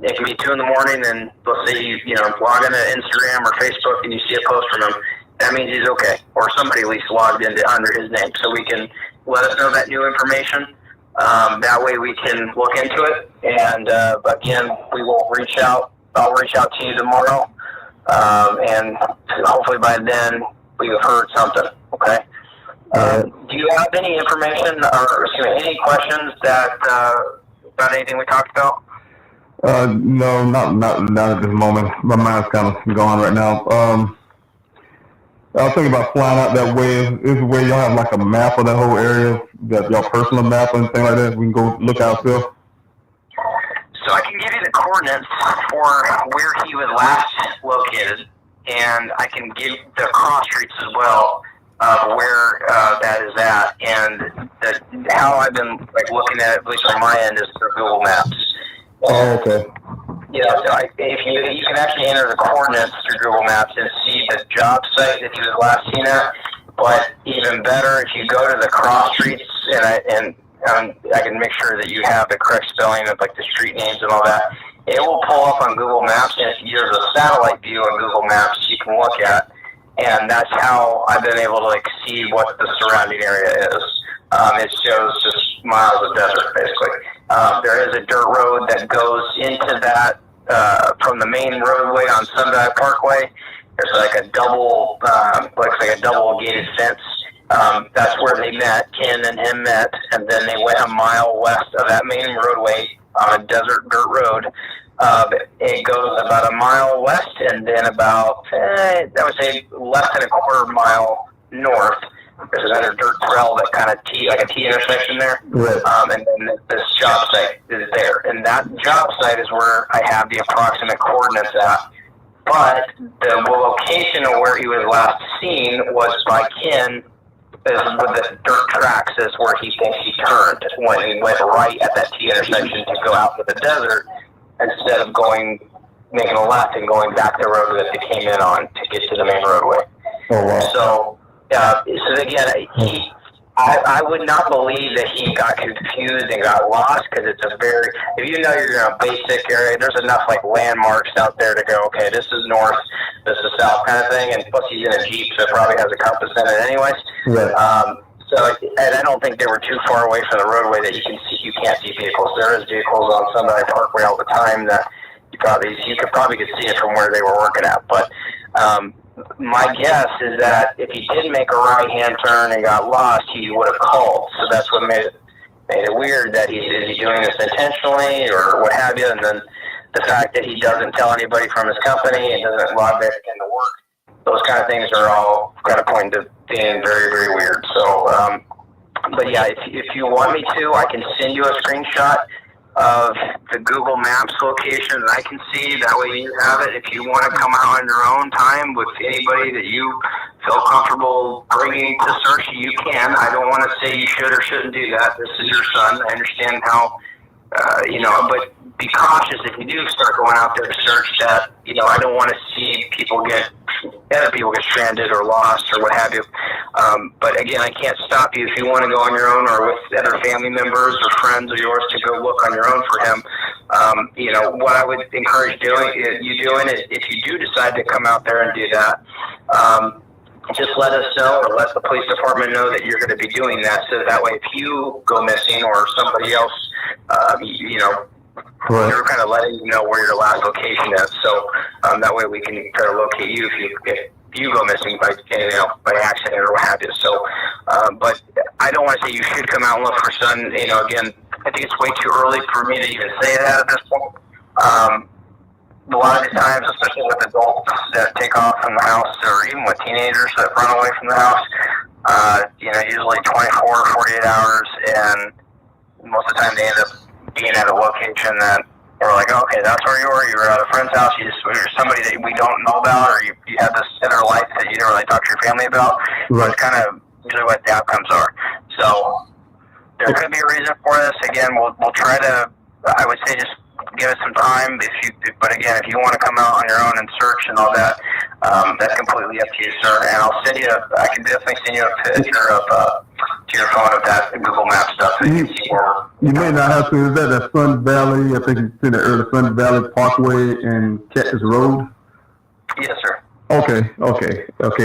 It can be 2 a.m, and let's say you log into Instagram or Facebook and you see a post from him. That means he's okay, or somebody at least logged into under his name, so we can let us know that new information. That way we can look into it, and again, we will reach out. I'll reach out to you tomorrow, and hopefully by then we've heard something. Okay. Do you have any information or any questions that about anything we talked about? No, not at this moment. My mind's kind of gone right now. I was thinking about flying out that way. Is the way y'all have like a map of that whole area, that y'all personal map or anything like that? We can go look ourselves. So I can give you the coordinates for where he was last located, and I can give the cross streets as well of where that is at. And how I've been looking at it, at least on my end, is through Google Maps. Oh, okay. Yeah, so if you can actually enter the coordinates through Google Maps and see the job site that he was last seen at. But even better, if you go to the cross streets, and I can make sure that you have the correct spelling of the street names and all that, it will pull up on Google Maps, and if there's a satellite view on Google Maps you can look at, and that's how I've been able to see what the surrounding area is. It shows just miles of desert, basically. There is a dirt road that goes into that from the main roadway on Sundial Parkway. There's a double, looks like a double gated fence. That's where they met. Ken and him met, and then they went a mile west of that main roadway on a desert dirt road. It goes about a mile west, and then about, I would say, less than a quarter mile north. There's another dirt trail that kind of like a T intersection there. Right. And then this job site is there. And that job site is where I have the approximate coordinates at. But the location of where he was last seen was by Ken, with the dirt tracks is where he thinks he turned when he went right at that T intersection to go out to the desert instead of making a left and going back the road that they came in on to get to the main roadway. Oh, wow. So again, I would not believe that he got confused and got lost, because it's if you know you're in a basic area, there's enough landmarks out there to go, okay, this is north, this is south kind of thing, and plus he's in a Jeep, so it probably has a compass in it anyways. Right. And I don't think they were too far away from the roadway that you can't see vehicles. There is vehicles on Sundial Parkway all the time that you could probably see it from where they were working at, but my guess is that if he did make a right-hand turn and got lost, he would have called. So that's what made it weird that is he doing this intentionally or what have you. And then the fact that he doesn't tell anybody from his company and doesn't log back into work, those kind of things are all kind of pointing to being very, very weird. So, but yeah, if you want me to, I can send you a screenshot of the Google Maps location that I can see. That way you have it. If you want to come out on your own time with anybody that you feel comfortable bringing to search, you can. I don't want to say you should or shouldn't do that. This is your son. I understand how, but be cautious if you do start going out there to search that. I don't want to see other people get stranded or lost or what have you. But again, I can't stop you if you want to go on your own or with other family members or friends of yours to go look on your own for him. What I would encourage you doing is if you do decide to come out there and do that, just let us know or let the police department know that you're going to be doing that. So that way, if you go missing or somebody else, we're kind of letting you know where your last location is. So that way we can try to locate you if you go missing by accident or what have you. So, but I don't want to say you should come out and look for son. Again, I think it's way too early for me to even say that at this point. A lot of the times, especially with adults that take off from the house, or even with teenagers that run away from the house, usually 24 or 48 hours, and most of the time they end up being at a location that we're like, okay, that's where you were. You were at a friend's house. You're somebody that we don't know about, or you have this inner life that you don't really talk to your family about. Right. That's kind of usually what the outcomes are. So there could be a reason for this. Again, we'll try to. I would say just give us some time. But again, if you want to come out on your own and search and all that, that's completely up to you, sir. And I can definitely send you a picture of to your phone of that Google Maps stuff so you can see where. You may not have to. Is that the Sun Valley? I think it's in the early Sun Valley Parkway and Cactus Road. Yes, sir. Okay.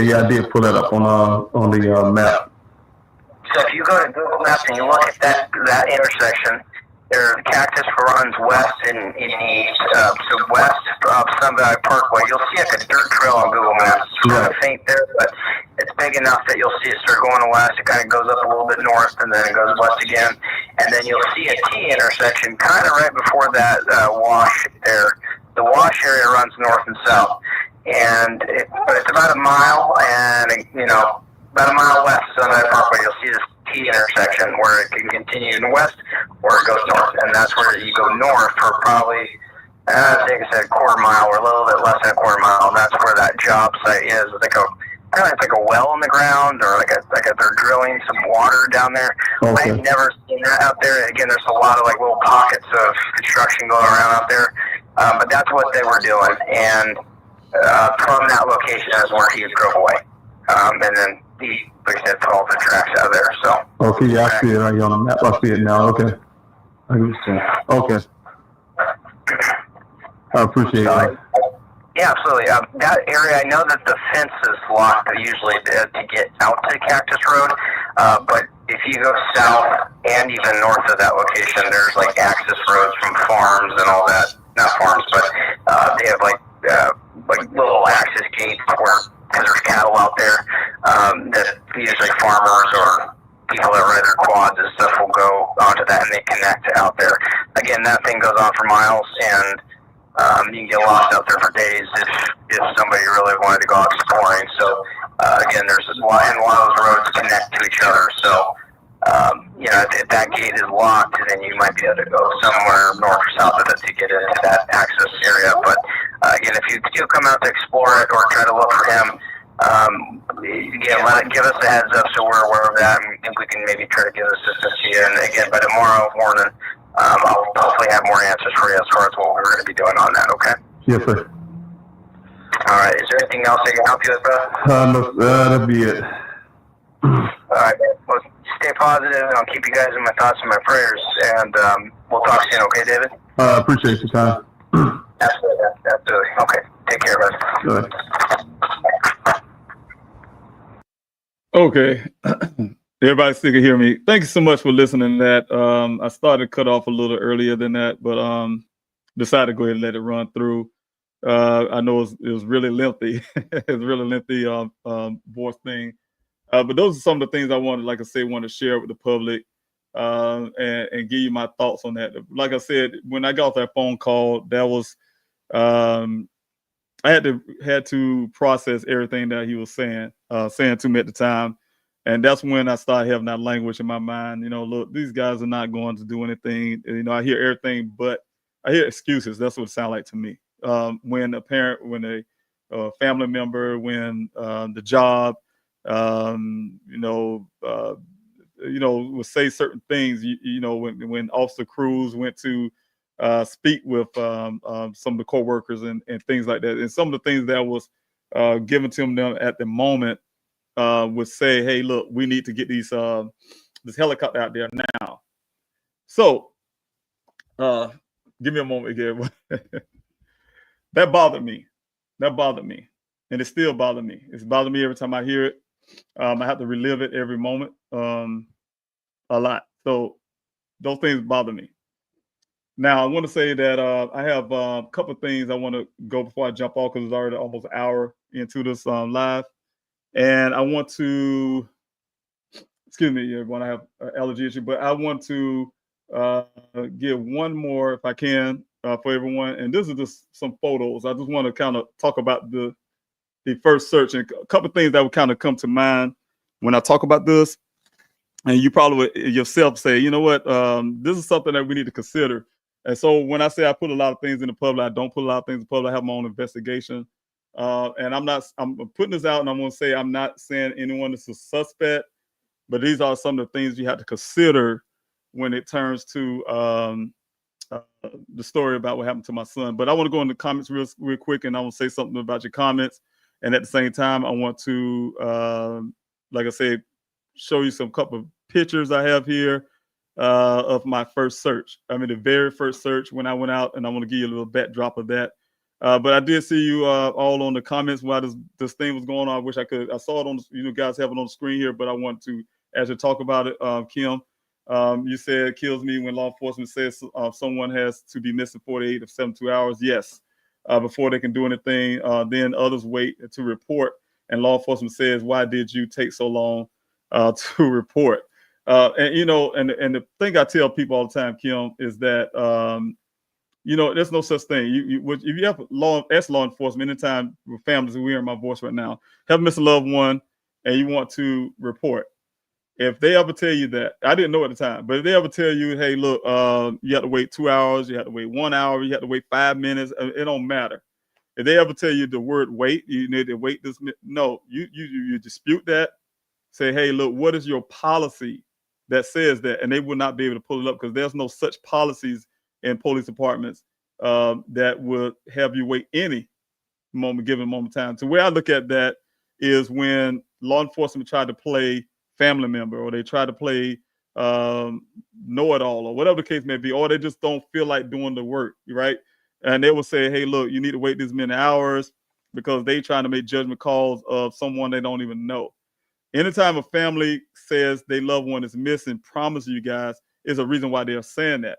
Yeah, I did pull that up on the map. So if you go to Google Maps and you look at that intersection, Cactus runs west and east. So west of Sun Valley Parkway, you'll see like a dirt trail on Google Maps. It's kind of faint there, but it's big enough that you'll see it start going west. It kind of goes up a little bit north, and then it goes west again. And then you'll see a T intersection kind of right before that wash there. The wash area runs north and south, but it's about a mile, and about a mile west of Sun Valley Parkway, you'll see this T intersection where it can continue in the west or it goes north, and that's where you go north for probably, I think I said a quarter mile or a little bit less than a quarter mile, and that's where that job site is. It's like a well in the ground, or like they're drilling some water down there. Okay. I've never seen that out there. Again, there's a lot of like little pockets of construction going around out there, but that's what they were doing, and from that location is where he drove away, and then he, like I said, put all the tracks out of there. So. Okay, yeah, I see it right on the map. I see it now. Okay. I understand. Okay. I appreciate it. Yeah, absolutely. That area, I know that the fence is locked usually to get out to Cactus Road, but if you go south and even north of that location, there's like access roads from farms and all that. Not farms, but they have like little access gates because there's cattle out there that usually farmers or people that ride their quads and stuff will go onto that, and they connect out there. Again, that thing goes on for miles, and you can get lost out there for days if somebody really wanted to go out exploring. So again, there's a lot of those roads connect to each other. So if that gate is locked, then you might be able to go somewhere north or south of it to get into that access area. But again, if you do come out to explore it or try to look for him, again, give us a heads up so we're aware of that, and we can maybe try to give assistance to you. And again, by tomorrow morning, I'll hopefully have more answers for you as far as what we're going to be doing on that. Okay? Yes, sir. All right. Is there anything else I can help you with, bro? No, that'll be it. All right, man. Well, stay positive, and I'll keep you guys in my thoughts and my prayers. And we'll talk soon. Okay, David? I appreciate your time. Absolutely. Okay. Take care, bud. Good. Okay. Everybody still can hear me. Thank you so much for listening to that. I started to cut off a little earlier than that, but decided to go ahead and let it run through. I know it was really lengthy. It's really lengthy voice thing. But those are some of the things I wanted, like I said, want to share with the public and give you my thoughts on that. Like I said, when I got that phone call, that was I had to process everything that he was saying to me at the time. And that's when I started having that language in my mind. You know, look, these guys are not going to do anything. You know, I hear everything, but I hear excuses. That's what it sounds like to me. When a parent, when a family member, when the job, would say certain things. You know, when Officer Cruz went to speak with some of the coworkers and things like that, and some of the things that was given to them at the moment. Would say, hey, look, we need to get this helicopter out there now. So, give me a moment again. That bothered me. And it still bothered me. It's bothered me every time I hear it. I have to relive it every moment a lot. So those things bother me. Now, I want to say that I have a couple of things I want to go before I jump off because it's already almost an hour into this live. And I want to, excuse me, everyone, I have an allergy issue, but I want to give one more, if I can, for everyone. And this is just some photos. I just want to kind of talk about the first search and a couple of things that would kind of come to mind when I talk about this. And you probably would yourself say, you know what, this is something that we need to consider. And so when I say I put a lot of things in the public, I don't put a lot of things in the public. I have my own investigation. And I'm putting this out and I'm going to say, I'm not saying anyone is a suspect, but these are some of the things you have to consider when it turns to the story about what happened to my son. But I want to go in the comments real quick, and I want to say something about your comments. And at the same time, I want to, like I said, show you some couple of pictures I have here of my first search. I mean, the very first search when I went out, and I want to give you a little backdrop of that. But I did see you all on the comments while this thing was going on. I wish I saw it on, you guys have it on the screen here, but I want to, as you talk about it, Kim, you said it kills me when law enforcement says someone has to be missing 48 to 72 hours. Yes, before they can do anything. Then others wait to report, and law enforcement says, why did you take so long to report? And the thing I tell people all the time, Kim, is that there's no such thing. If you have law enforcement, anytime with families who hear my voice right now, have missed a loved one, and you want to report. If they ever tell you that, I didn't know at the time, but if they ever tell you, hey, look, you have to wait 2 hours, you have to wait 1 hour, you have to wait 5 minutes, it don't matter. If they ever tell you the word wait, you need to wait this minute. No, you dispute that. Say, hey, look, what is your policy that says that? And they will not be able to pull it up because there's no such policies in police departments that would have you wait any given moment of time. So the way I look at that is when law enforcement tried to play family member, or they try to play know-it-all, or whatever the case may be, or they just don't feel like doing the work, right? And they will say, hey, look, you need to wait this many hours because they trying to make judgment calls of someone they don't even know. Anytime a family says their loved one is missing, promise you guys, is a reason why they're saying that.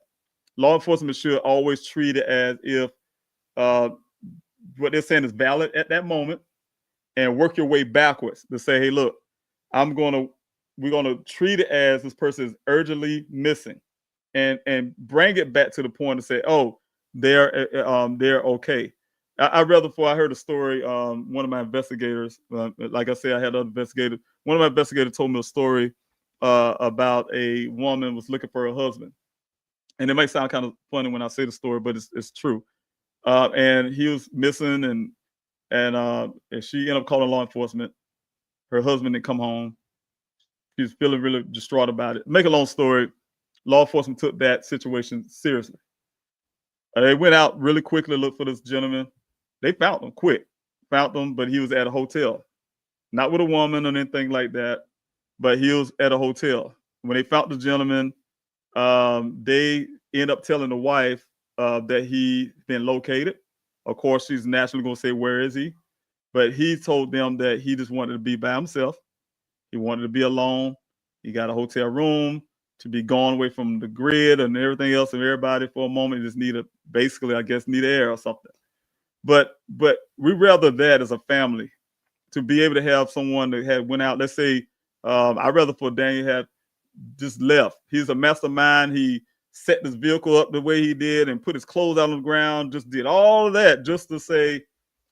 Law enforcement should always treat it as if what they're saying is valid at that moment, and work your way backwards to say, hey, look, we're gonna treat it as this person is urgently missing, and bring it back to the point to say, oh, they're okay. I heard a story. One of my investigators, like I said, I had other investigators. One of my investigators told me a story about a woman was looking for her husband, and it might sound kind of funny when I say the story, but it's true. And he was missing, and she ended up calling law enforcement. Her husband didn't come home. She was feeling really distraught about it. Make a long story, law enforcement took that situation seriously. They went out really quickly, looked for this gentleman. They found him quick. Found him, but he was at a hotel. Not with a woman or anything like that, but he was at a hotel. When they found the gentleman, they end up telling the wife that he'd been located. Of course, she's naturally going to say, where is he? But he told them that he just wanted to be by himself. He wanted to be alone. He got a hotel room to be gone away from the grid and everything else and everybody for a moment. He just need air or something. But we rather that as a family to be able to have someone that had went out. Let's say I'd rather for Daniel had just left. He's a mastermind. He set this vehicle up the way he did and put his clothes out on the ground, just did all of that just to say,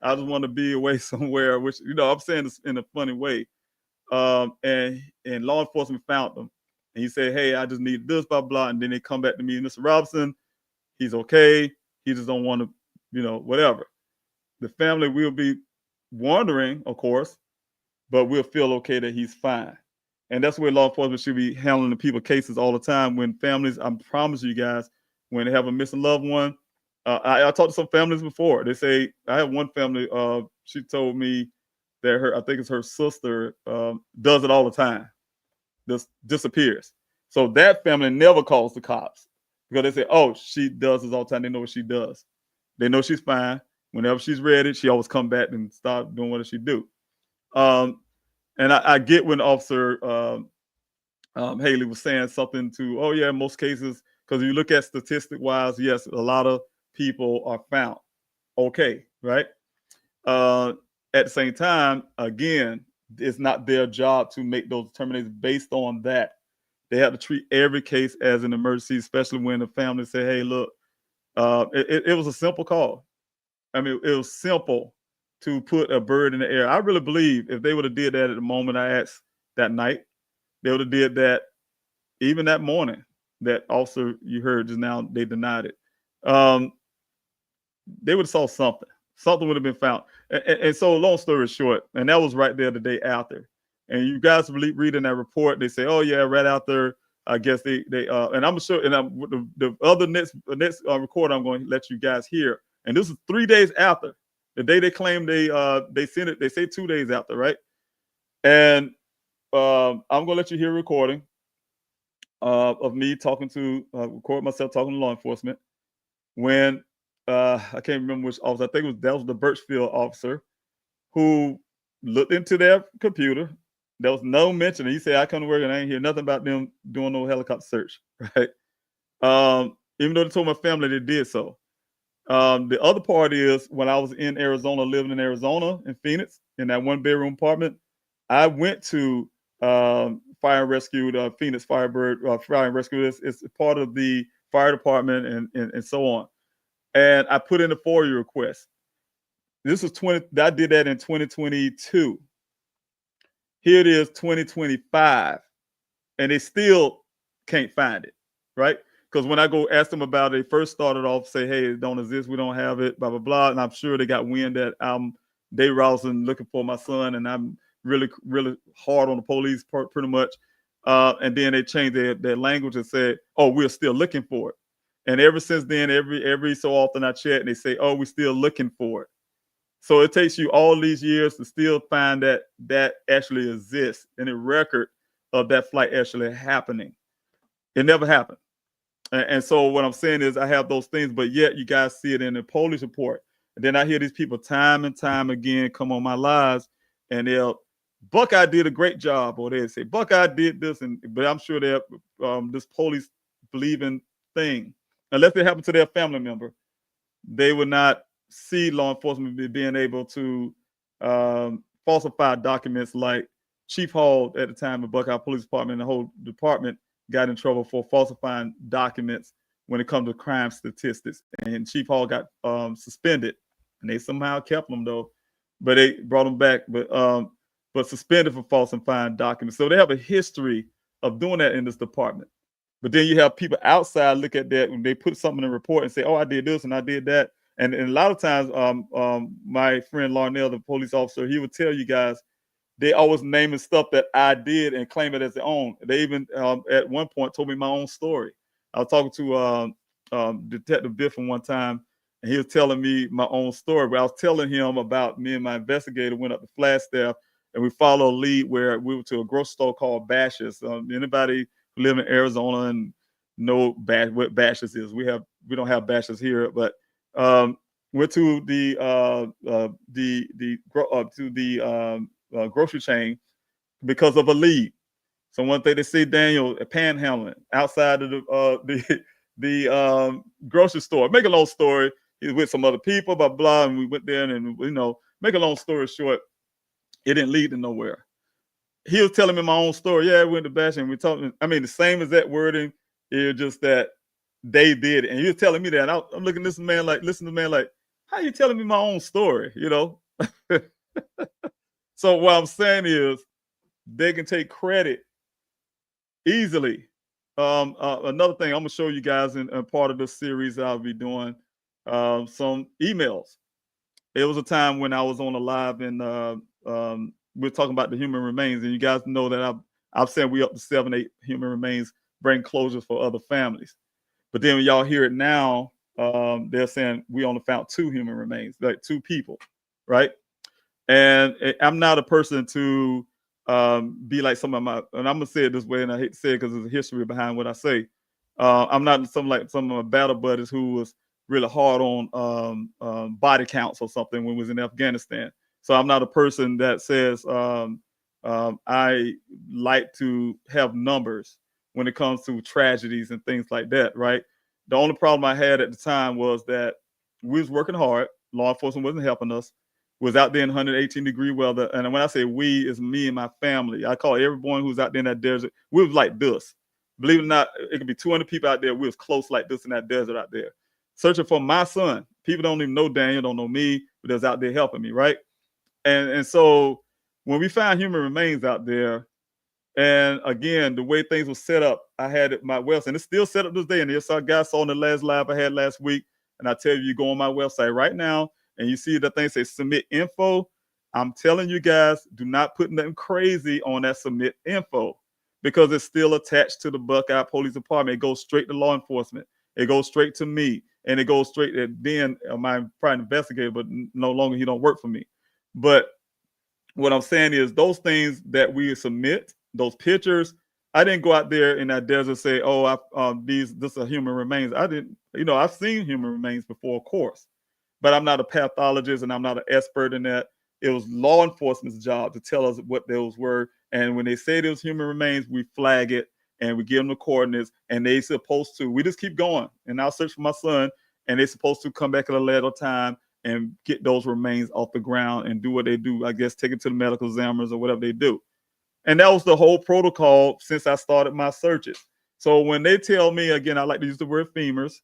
I just want to be away somewhere, which, I'm saying this in a funny way. and law enforcement found them. And he said, hey, I just need this, blah, blah. And then they come back to me, Mr. Robinson, he's okay. He just don't want to, whatever. The family will be wondering, of course, but we'll feel okay that he's fine. And that's where law enforcement should be handling the people cases all the time. When families, I promise you guys, when they have a missing loved one, I talked to some families before. They say, I have one family, she told me that I think it's her sister, does it all the time. Just disappears. So that family never calls the cops because they say, oh, she does this all the time. They know what she does. They know she's fine. Whenever she's ready, she always come back and start doing what she do. And I get when Officer Haley was saying something to, oh yeah, in most cases, because you look at statistic wise, yes, a lot of people are found. Okay, right? At the same time, again, it's not their job to make those determinations based on that. They have to treat every case as an emergency, especially when the family say, hey, look, it was a simple call. I mean, it was simple to put a bird in the air. I really believe if they would have did that at the moment I asked that night, they would have did that even that morning. That officer you heard just now, they denied it. They would have saw something. Something would have been found. And so long story short, and that was right there the day after. And you guys reading that report, they say, oh yeah, right after, I guess they and I'm sure, and the other next record I'm going to let you guys hear. And this is 3 days after the day they claim they sent it. They say 2 days after, right? And I'm going to let you hear a recording of me talking to, record myself talking to law enforcement when I can't remember which officer. I think that was the Birchfield officer who looked into their computer. There was no mention. He said, I come to work and I ain't hear nothing about them doing no helicopter search, right? Even though they told my family they did so. The other part is when I was in Arizona, living in Arizona, in Phoenix, in that 1-bedroom apartment, I went to Fire and Rescue, Phoenix Firebird, Fire and Rescue. It's part of the fire department and so on. And I put in a FOIA request. This was I did that in 2022. Here it is, 2025, and they still can't find it, right? Because when I go ask them about it, they first started off say, hey, it don't exist, we don't have it, blah, blah, blah. And I'm sure they got wind that I'm day rousing looking for my son, and I'm really, really hard on the police pretty much. And then they changed their language and said, oh, we're still looking for it. And ever since then, every so often I chat and they say, oh, we're still looking for it. So it takes you all these years to still find that actually exists in a record of that flight actually happening. It never happened. And so what I'm saying is I have those things, but yet you guys see it in the police report. And then I hear these people time and time again come on my lives and Buckeye did a great job, or they say Buckeye did this, but I'm sure they're this police believing thing. Unless it happened to their family member, they would not see law enforcement being able to falsify documents. Like Chief Hall at the time of Buckeye Police Department, the whole department got in trouble for falsifying documents when it comes to crime statistics. And Chief Hall got suspended, and they somehow kept him though, but they brought him back, but suspended for falsifying documents. So they have a history of doing that in this department. But then you have people outside look at that when they put something in a report and say, oh, I did this and I did that. And a lot of times, my friend Larnell, the police officer, he would tell you guys, they always naming stuff that I did and claim it as their own. They even at one point told me my own story. I was talking to Detective Biffin one time, and he was telling me my own story. But I was telling him about me and my investigator went up to Flagstaff, and we followed a lead where we went to a grocery store called Bash's. Anybody who live in Arizona and know what Bash's is? We don't have Bash's here, but went to the grocery chain because of a lead. So one thing they see Daniel panhandling outside of the grocery store. Make a long story, he was with some other people, blah blah, and we went there, and make a long story short, it didn't lead to nowhere. He was telling me my own story. Yeah, we went to Bash and we talking. I mean, the same as that wording. It's just that they did it, and he was telling me that. And I'm looking at this man like, how you telling me my own story? So what I'm saying is, they can take credit easily. Another thing I'm gonna show you guys in part of this series I'll be doing some emails. It was a time when I was on a live and we're talking about the human remains, and you guys know that I've said we up to 7, 8 human remains bring closure for other families. But then when y'all hear it now, they're saying we only found 2 human remains, like 2 people, right? And I'm not a person to be like some of my, and I'm gonna say it this way, and I hate to say it because there's a history behind what I say. I'm not some of my battle buddies who was really hard on body counts or something when we was in Afghanistan. So I'm not a person that says I like to have numbers when it comes to tragedies and things like that, right? The only problem I had at the time was that we was working hard. Law enforcement wasn't helping us. Was out there in 118-degree weather. And when I say we, it's me and my family. I call everyone who's out there in that desert. We was like this. Believe it or not, it could be 200 people out there. We was close like this in that desert out there. Searching for my son. People don't even know Daniel, don't know me, but they're out there helping me, right? And so when we found human remains out there, and again, the way things were set up, I had it my website, and it's still set up this day. And this guys saw in the last live I had last week. And I tell you, you go on my website right now, and you see the thing say submit info. I'm telling you guys, do not put nothing crazy on that submit info because it's still attached to the Buckeye Police Department. It goes straight to law enforcement. It goes straight to me, and it goes straight to then my private investigator, but no longer he don't work for me. But what I'm saying is those things that we submit, those pictures, I didn't go out there in that desert and say, oh, this are human remains. I didn't, I've seen human remains before, of course. But I'm not a pathologist and I'm not an expert in that. It was law enforcement's job to tell us what those were. And when they say those human remains, we flag it and we give them the coordinates, and they supposed to, we just keep going. And I'll search for my son, and they're supposed to come back at a later time and get those remains off the ground and do what they do, I guess, take it to the medical examiners or whatever they do. And that was the whole protocol since I started my searches. So when they tell me, again, I like to use the word femurs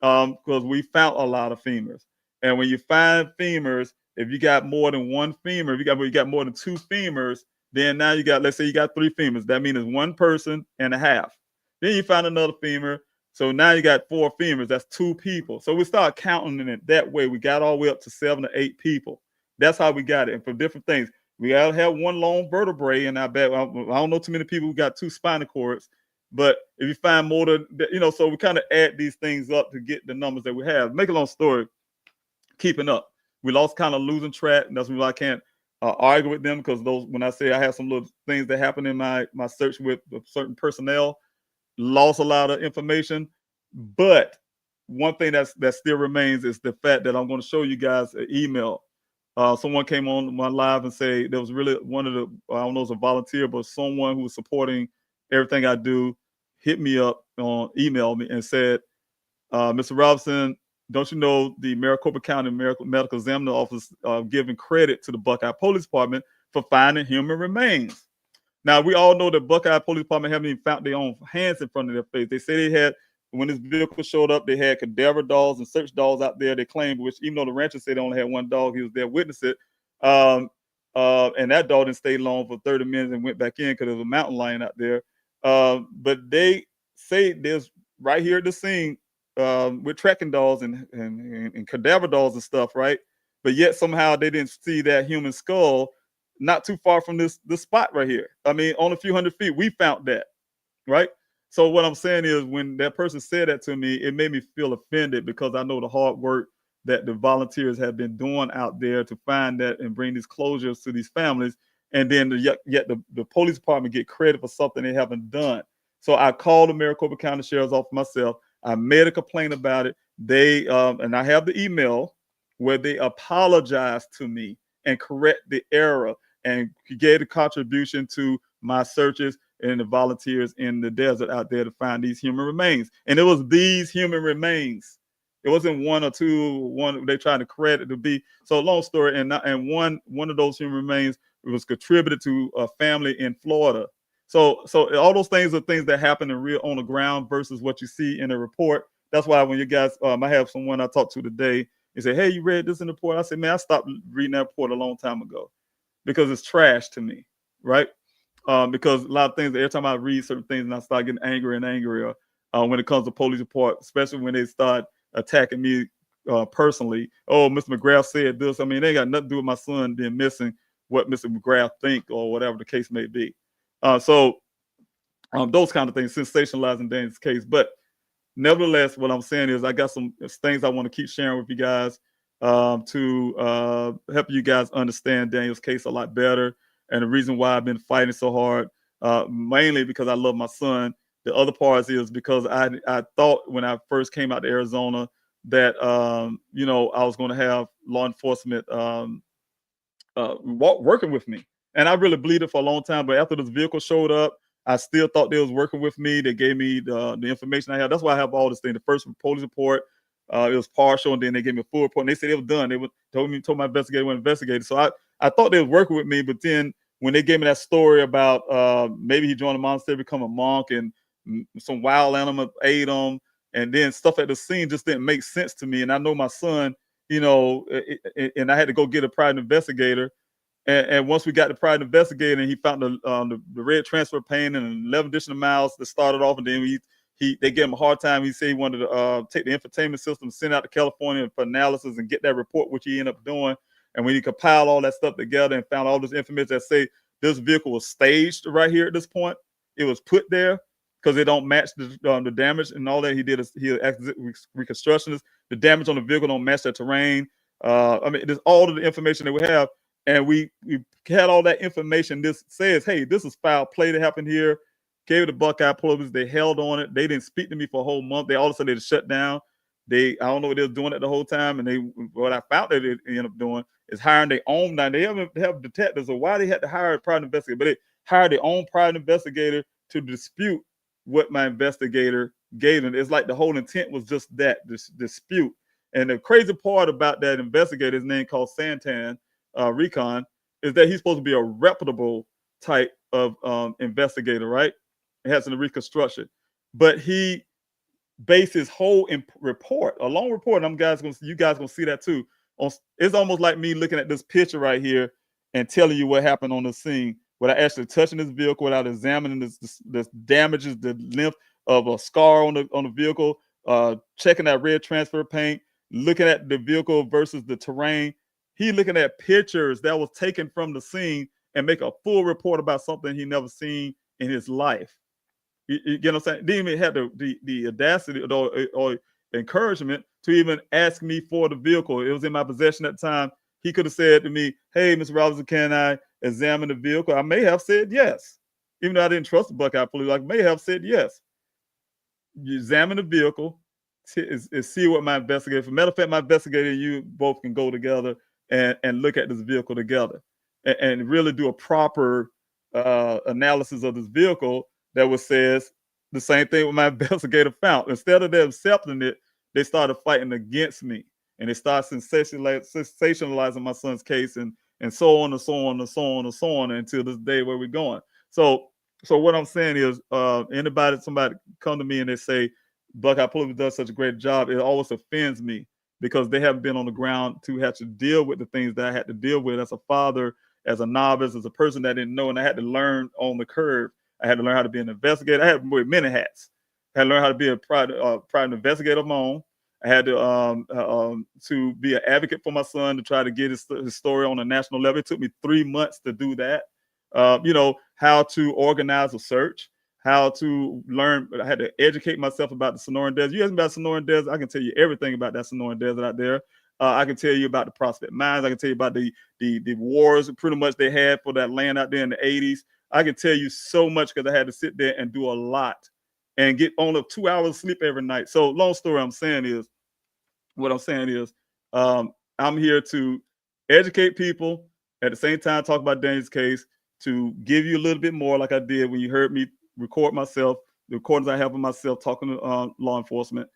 because we found a lot of femurs. And when you find femurs, if you got more than one femur, if you got more than 2 femurs, then now you got, let's say you got 3 femurs. That means it's 1 person and a half. Then you find another femur. So now you got 4 femurs. That's 2 people. So we start counting it that way. We got all the way up to 7 or 8 people. That's how we got it. And for different things, we gotta have 1 long vertebrae. And I don't know too many people who got 2 spinal cords. But if you find more than, so we kind of add these things up to get the numbers that we have. Make a long story, keeping up. We lost kind of losing track. And that's why I can't argue with them, because those, when I say I have some little things that happen in my search with certain personnel, lost a lot of information. But one thing that still remains is the fact that I'm going to show you guys an email. Someone came on my live and say there was really one of the, I don't know if it was a volunteer, but someone who was supporting everything I do hit me up on email me and said, Mr. Robinson, don't you know the Maricopa County Medical Examiner Office giving credit to the Buckeye Police Department for finding human remains? Now, we all know the Buckeye Police Department haven't even found their own hands in front of their face. They say they had, when this vehicle showed up, they had cadaver dogs and search dogs out there. They claimed, which even though the rancher said they only had 1 dog, he was there witness it. And that dog didn't stay long for 30 minutes and went back in because there was a mountain lion out there. But they say there's right here at the scene with tracking dogs and cadaver dogs and stuff, right? But yet somehow they didn't see that human skull not too far from this spot right here. I mean, on a few hundred feet, we found that, right? So what I'm saying is, when that person said that to me, it made me feel offended, because I know the hard work that the volunteers have been doing out there to find that and bring these closures to these families. And then yet the police department get credit for something they haven't done. So I called the Maricopa County Sheriff's Office myself. I made a complaint about it. They and I have the email where they apologized to me and correct the error and gave a contribution to my searches and the volunteers in the desert out there to find these human remains. And it was these human remains. It wasn't 1 or 2. They tried to credit to be. So long story. And one of those human remains was contributed to a family in Florida. So all those things are things that happen in real on the ground versus what you see in a report. That's why when you guys, I have someone I talked to today and say, hey, you read this in the report? I said, man, I stopped reading that report a long time ago because it's trash to me, right? because a lot of things, every time I read certain things and I start getting angrier and angrier when it comes to police report, especially when they start attacking me personally. Oh, Mr. McGrath said this. I mean, they ain't got nothing to do with my son being missing what Mr. McGrath think or whatever the case may be. So those kind of things, sensationalizing Daniel's case. But nevertheless, what I'm saying is I got some things I want to keep sharing with you guys to help you guys understand Daniel's case a lot better. And the reason why I've been fighting so hard, mainly because I love my son. The other part is because I thought when I first came out to Arizona that, you know, I was going to have law enforcement working with me. And I really believed it for a long time. But after this vehicle showed up, I still thought they was working with me. They gave me the information I had. That's why I have all this thing. The first police report, it was partial, and then they gave me a full report. And they said it was done. They told my investigator to investigate. So I thought they was working with me. But then when they gave me that story about maybe he joined the monastery, become a monk, and some wild animal ate him, and then stuff at the scene just didn't make sense to me. And I know my son, you know, and I had to go get a private investigator. And once we got the private investigator, and he found the red transfer paint and 11 additional miles that started off, and then they gave him a hard time. He said he wanted to take the infotainment system, send out to California for analysis, and get that report, which he ended up doing. And when he compiled all that stuff together and found all this information that say this vehicle was staged right here at this point, it was put there because it don't match the damage and all that. He reconstructionist. The damage on the vehicle don't match the terrain. I mean, there's all of the information that we have. And we had all that information. This says, hey, this is foul play that happened here. Gave it to Buckeye Police. They held on it. They didn't speak to me for a whole month. They all of a sudden they shut down. I don't know what they were doing it the whole time. And what I found that they ended up doing is hiring their own. Now they have detectives. So why they had to hire a private investigator? But they hired their own private investigator to dispute what my investigator gave them. It's like the whole intent was just that, this dispute. And the crazy part about that investigator, his name called Santan Recon, is that he's supposed to be a reputable type of investigator, right? It has in reconstruction, but he based his whole report, a long report. And you guys gonna see that too. It's almost like me looking at this picture right here and telling you what happened on the scene without actually touching this vehicle, without examining this damages, the length of a scar on the vehicle, checking that red transfer paint, looking at the vehicle versus the terrain. He looking at pictures that was taken from the scene and make a full report about something he never seen in his life. You get what I'm saying? Didn't even have the audacity or encouragement to even ask me for the vehicle. It was in my possession at the time. He could have said to me, hey, Mr. Robinson, can I examine the vehicle? I may have said yes. Even though I didn't trust the Buckeye Police, I may have said yes. You examine the vehicle, see what my investigator, for matter of fact, my investigator and you both can go together and look at this vehicle together and really do a proper analysis of this vehicle that was says the same thing what my investigator found. Instead of them accepting it, they started fighting against me, and they started sensationalizing my son's case and so on and so on and so on and so on until this day where we're going. So what I'm saying is somebody come to me and they say Buckeye Police does such a great job, it always offends me because they haven't been on the ground to have to deal with the things that I had to deal with as a father, as a novice, as a person that didn't know, and I had to learn on the curve. I had to learn how to be an investigator. I had to wear many hats. I had to learn how to be a private investigator of my own. I had to be an advocate for my son, to try to get his story on a national level. It took me 3 months to do that. How to organize a search, how to learn. I had to educate myself about the Sonoran Desert. You ask me about Sonoran Desert, I can tell you everything about that Sonoran Desert out there. I can tell you about the Prospect Mines. I can tell you about the wars pretty much they had for that land out there in the 80s. I can tell you so much because I had to sit there and do a lot and get only 2 hours of sleep every night. So long story, what I'm saying is, I'm here to educate people, at the same time talk about Daniel's case, to give you a little bit more like I did when you heard me record myself, the recordings I have of myself talking to law enforcement,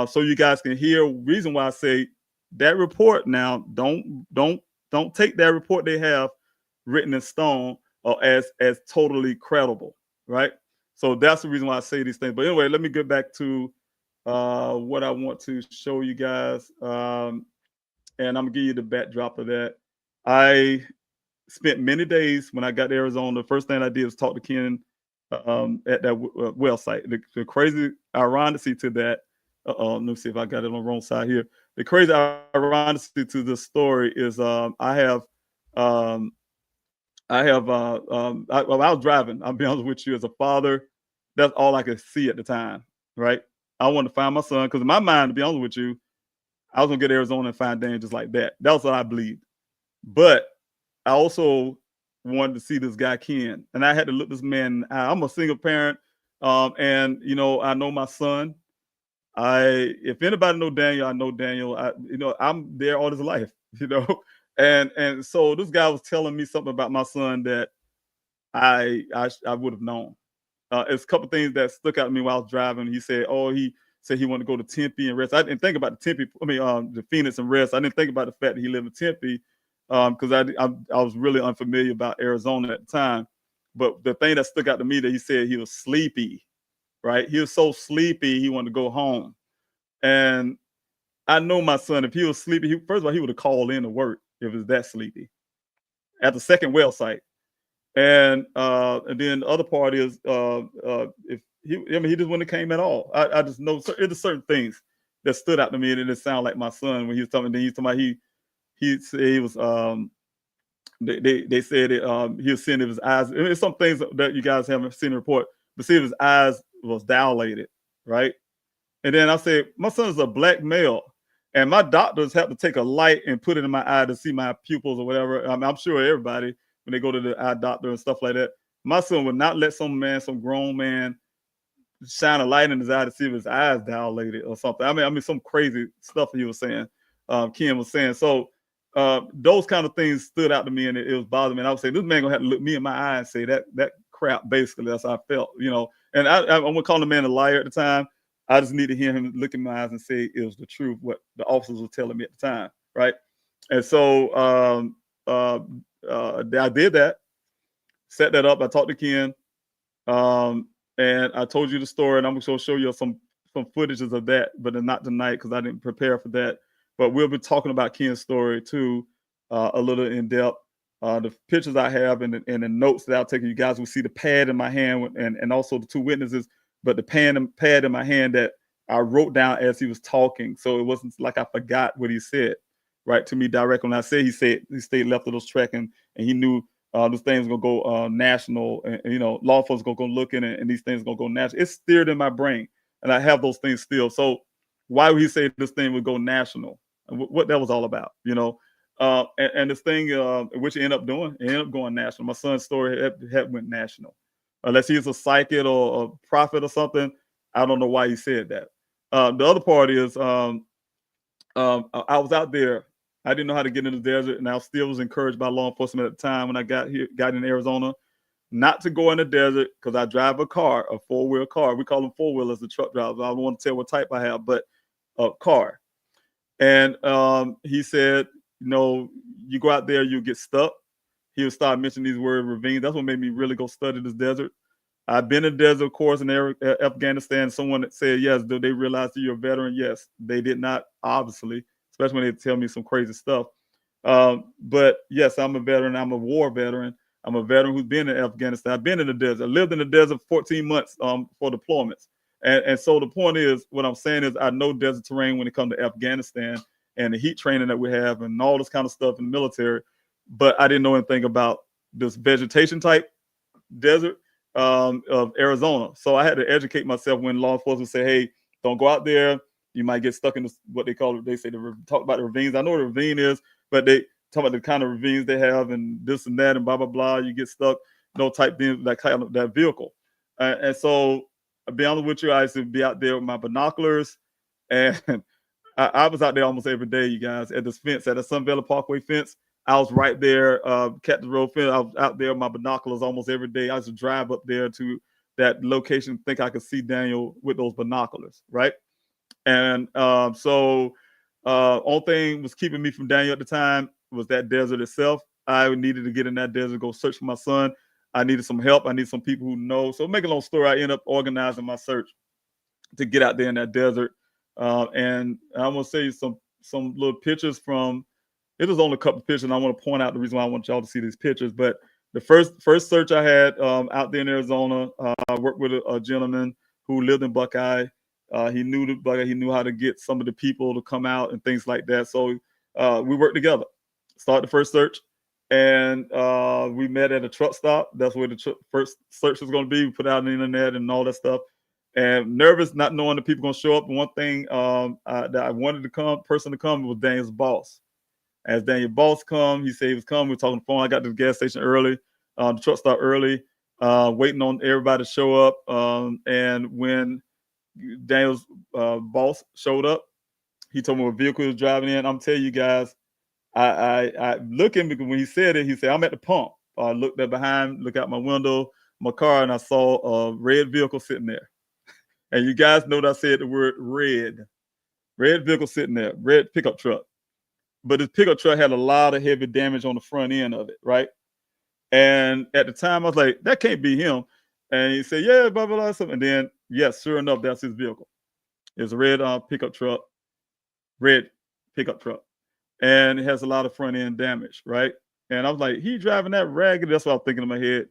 so you guys can hear reason why I say that report. Now, don't take that report they have written in stone as totally credible, right? So that's the reason why I say these things. But anyway, let me get back to what I want to show you guys, and I'm gonna give you the backdrop of that. I spent many days when I got to Arizona. The first thing I did was talk to Ken at that well site. The crazy ironicity to that, let me see if I got it on the wrong side here. The crazy ironicity to this story is I was driving. I'll be honest with you, as a father, that's all I could see at the time, right? I wanted to find my son because in my mind, to be honest with you, I was gonna get to Arizona and find Daniel just like that. That was what I believed. But I also wanted to see this guy Ken, and I had to look this man in the eye. I'm a single parent, and you know I know my son. If anybody know Daniel, I know Daniel. I'm there all his life, you know, and so this guy was telling me something about my son that I would have known. It's a couple things that stuck out to me while I was driving. He said he wanted to go to Tempe and rest. I didn't think about the Phoenix and rest. I didn't think about the fact that he lived in Tempe because I was really unfamiliar about Arizona at the time. But the thing that stuck out to me that he said he was sleepy, right? He was so sleepy he wanted to go home. And I know my son, if he was sleepy, first of all, he would have called in to work if it was that sleepy at the second well site. And then the other part is if he just wouldn't have came at all. I just know there's certain things that stood out to me, and it didn't sound like my son when he was talking. Then he was talking about he said he was they said that he was seeing if his eyes. It's some things that you guys haven't seen the report, but see if his eyes was dilated, right? And then I said my son is a black male, and my doctors have to take a light and put it in my eye to see my pupils or whatever. I'm sure everybody, when they go to the eye doctor and stuff like that, my son would not let some grown man, shine a light in his eye to see if his eyes dilated or something. I mean, some crazy stuff he was saying. Ken was saying. So those kind of things stood out to me, and it was bothering me. And I would say, this man gonna have to look me in my eye and say that crap. Basically, that's how I felt, you know. And I wouldn't call the man a liar at the time. I just need to hear him look in my eyes and say it was the truth, what the officers were telling me at the time, right? And so I did that, set that up. I talked to Ken, and I told you the story, and I'm going to show you some footages of that, but not tonight because I didn't prepare for that. But we'll be talking about Ken's story too, a little in depth. The pictures I have and the notes that I'll take, you guys will see the pad in my hand and also the two witnesses, but the pad in my hand that I wrote down as he was talking. So it wasn't like I forgot what he said, right, to me directly. When I say he stayed left of those track and he knew this thing's gonna go national, and you know, law enforcement gonna go look in it, and these things gonna go national. It's steered in my brain, and I have those things still. So why would he say this thing would go national? And what that was all about, you know? And this thing, which he ended up doing, it ended up going national. My son's story had went national. Unless he's a psychic or a prophet or something, I don't know why he said that. The other part is I was out there. I didn't know how to get in the desert, and I still was encouraged by law enforcement at the time when I got in Arizona, not to go in the desert because I drive a car, a four-wheel car. We call them four-wheelers, the truck drivers. I don't want to tell what type I have, but a car. And he said, you know, you go out there, you get stuck. He would start mentioning these words, ravines. That's what made me really go study this desert. I've been in the desert, of course, in Afghanistan. Someone that said, yes, do they realize that you're a veteran? Yes, they did not, obviously, especially when they tell me some crazy stuff. But yes, I'm a veteran. I'm a war veteran. I'm a veteran who's been in Afghanistan. I've been in the desert. I lived in the desert for 14 months for deployments. And so the point is, what I'm saying is I know desert terrain when it comes to Afghanistan and the heat training that we have and all this kind of stuff in the military. But I didn't know anything about this vegetation type desert of Arizona. So I had to educate myself when law enforcement say, hey, don't go out there. You might get stuck in this, what they call it. They say talk about the ravines. I know what a ravine is, but they talk about the kind of ravines they have and this and that and blah, blah, blah. You get stuck, no type thing, that kind of that vehicle. And so I'll be honest with you, I used to be out there with my binoculars, and I was out there almost every day, you guys, at this fence, at the Sun Valley Parkway fence. I was right there, Captain Road fence. I was out there with my binoculars almost every day. I used to drive up there to that location, think I could see Daniel with those binoculars, right? And so only thing was keeping me from Daniel at the time was that desert itself. I needed to get in that desert, go search for my son. I needed some help. I need some people who know. So make a long story, I ended up organizing my search to get out there in that desert. And I'm gonna show you some little pictures from it was only a couple of pictures, and I want to point out the reason why I want y'all to see these pictures. But the first search I had out there in Arizona, I worked with a gentleman who lived in Buckeye. He knew the Buckeye. He knew how to get some of the people to come out and things like that. So we worked together. Start the first search, and we met at a truck stop. That's where the first search was going to be. We put it out on the internet and all that stuff. And nervous, not knowing the people going to show up. One thing that I wanted person to come was Daniel's boss. As Daniel's boss come, he said he was coming. We were talking on the phone. I got to the gas station early, the truck stop early, waiting on everybody to show up. And when Daniel's boss showed up, he told me what vehicle he was driving in. I'm telling you guys, I looking, because when he said it, he said, I'm at the pump. I looked there behind, look out my window, my car, and I saw a red vehicle sitting there. And you guys know that I said the word red. Red vehicle sitting there, red pickup truck. But this pickup truck had a lot of heavy damage on the front end of it, right? And at the time, I was like, that can't be him. And he said, yeah, blah, blah, blah, something. And then, yes, sure enough, that's his vehicle. It's a red pickup truck, and it has a lot of front end damage, right? And I was like, he driving that raggedy. That's what I was thinking in my head.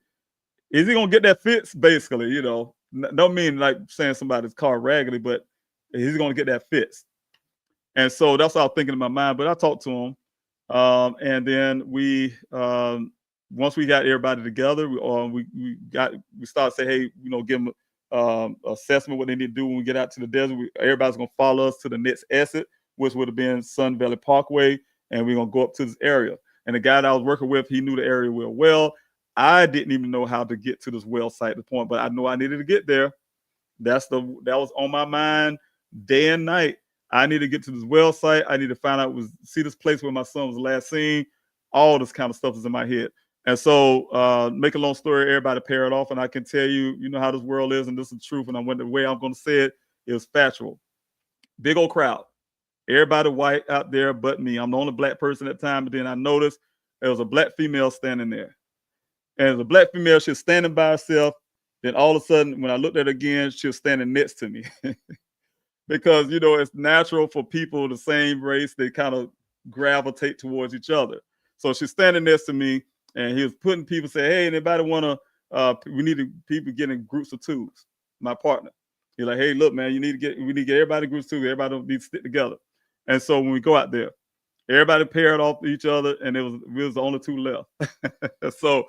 Is he gonna get that fix? Basically, you know, don't mean like saying somebody's car raggedy, but he's gonna get that fix. And so that's what I was thinking in my mind. But I talked to him, and then we, once we got everybody together, we started saying, hey, you know, give them assessment what they need to do when we get out to the desert. Everybody's gonna follow us to the next exit, which would have been Sun Valley Parkway, and we're gonna go up to this area. And the guy that I was working with, he knew the area real well. I didn't even know how to get to this well site at the point, but I knew I needed to get there. That was on my mind day and night. I need to get to this well site. I need to find out, see this place where my son was last seen. All this kind of stuff is in my head. And so, make a long story, everybody paired off. And I can tell you, you know how this world is, and this is the truth. And I went the way I'm going to say it is factual. Big old crowd. Everybody white out there but me. I'm the only black person at the time. But then I noticed there was a black female standing there. And the black female, she was standing by herself. Then all of a sudden, when I looked at her again, she was standing next to me. Because, you know, it's natural for people the same race, they kind of gravitate towards each other. So she's standing next to me, and he was putting people, say, hey, anybody want to, we need people get in groups of twos, my partner. He's like, hey, look, man, we need to get everybody in groups of twos. Everybody don't need to stick together. And so when we go out there, everybody paired off each other, and we was the only two left. So,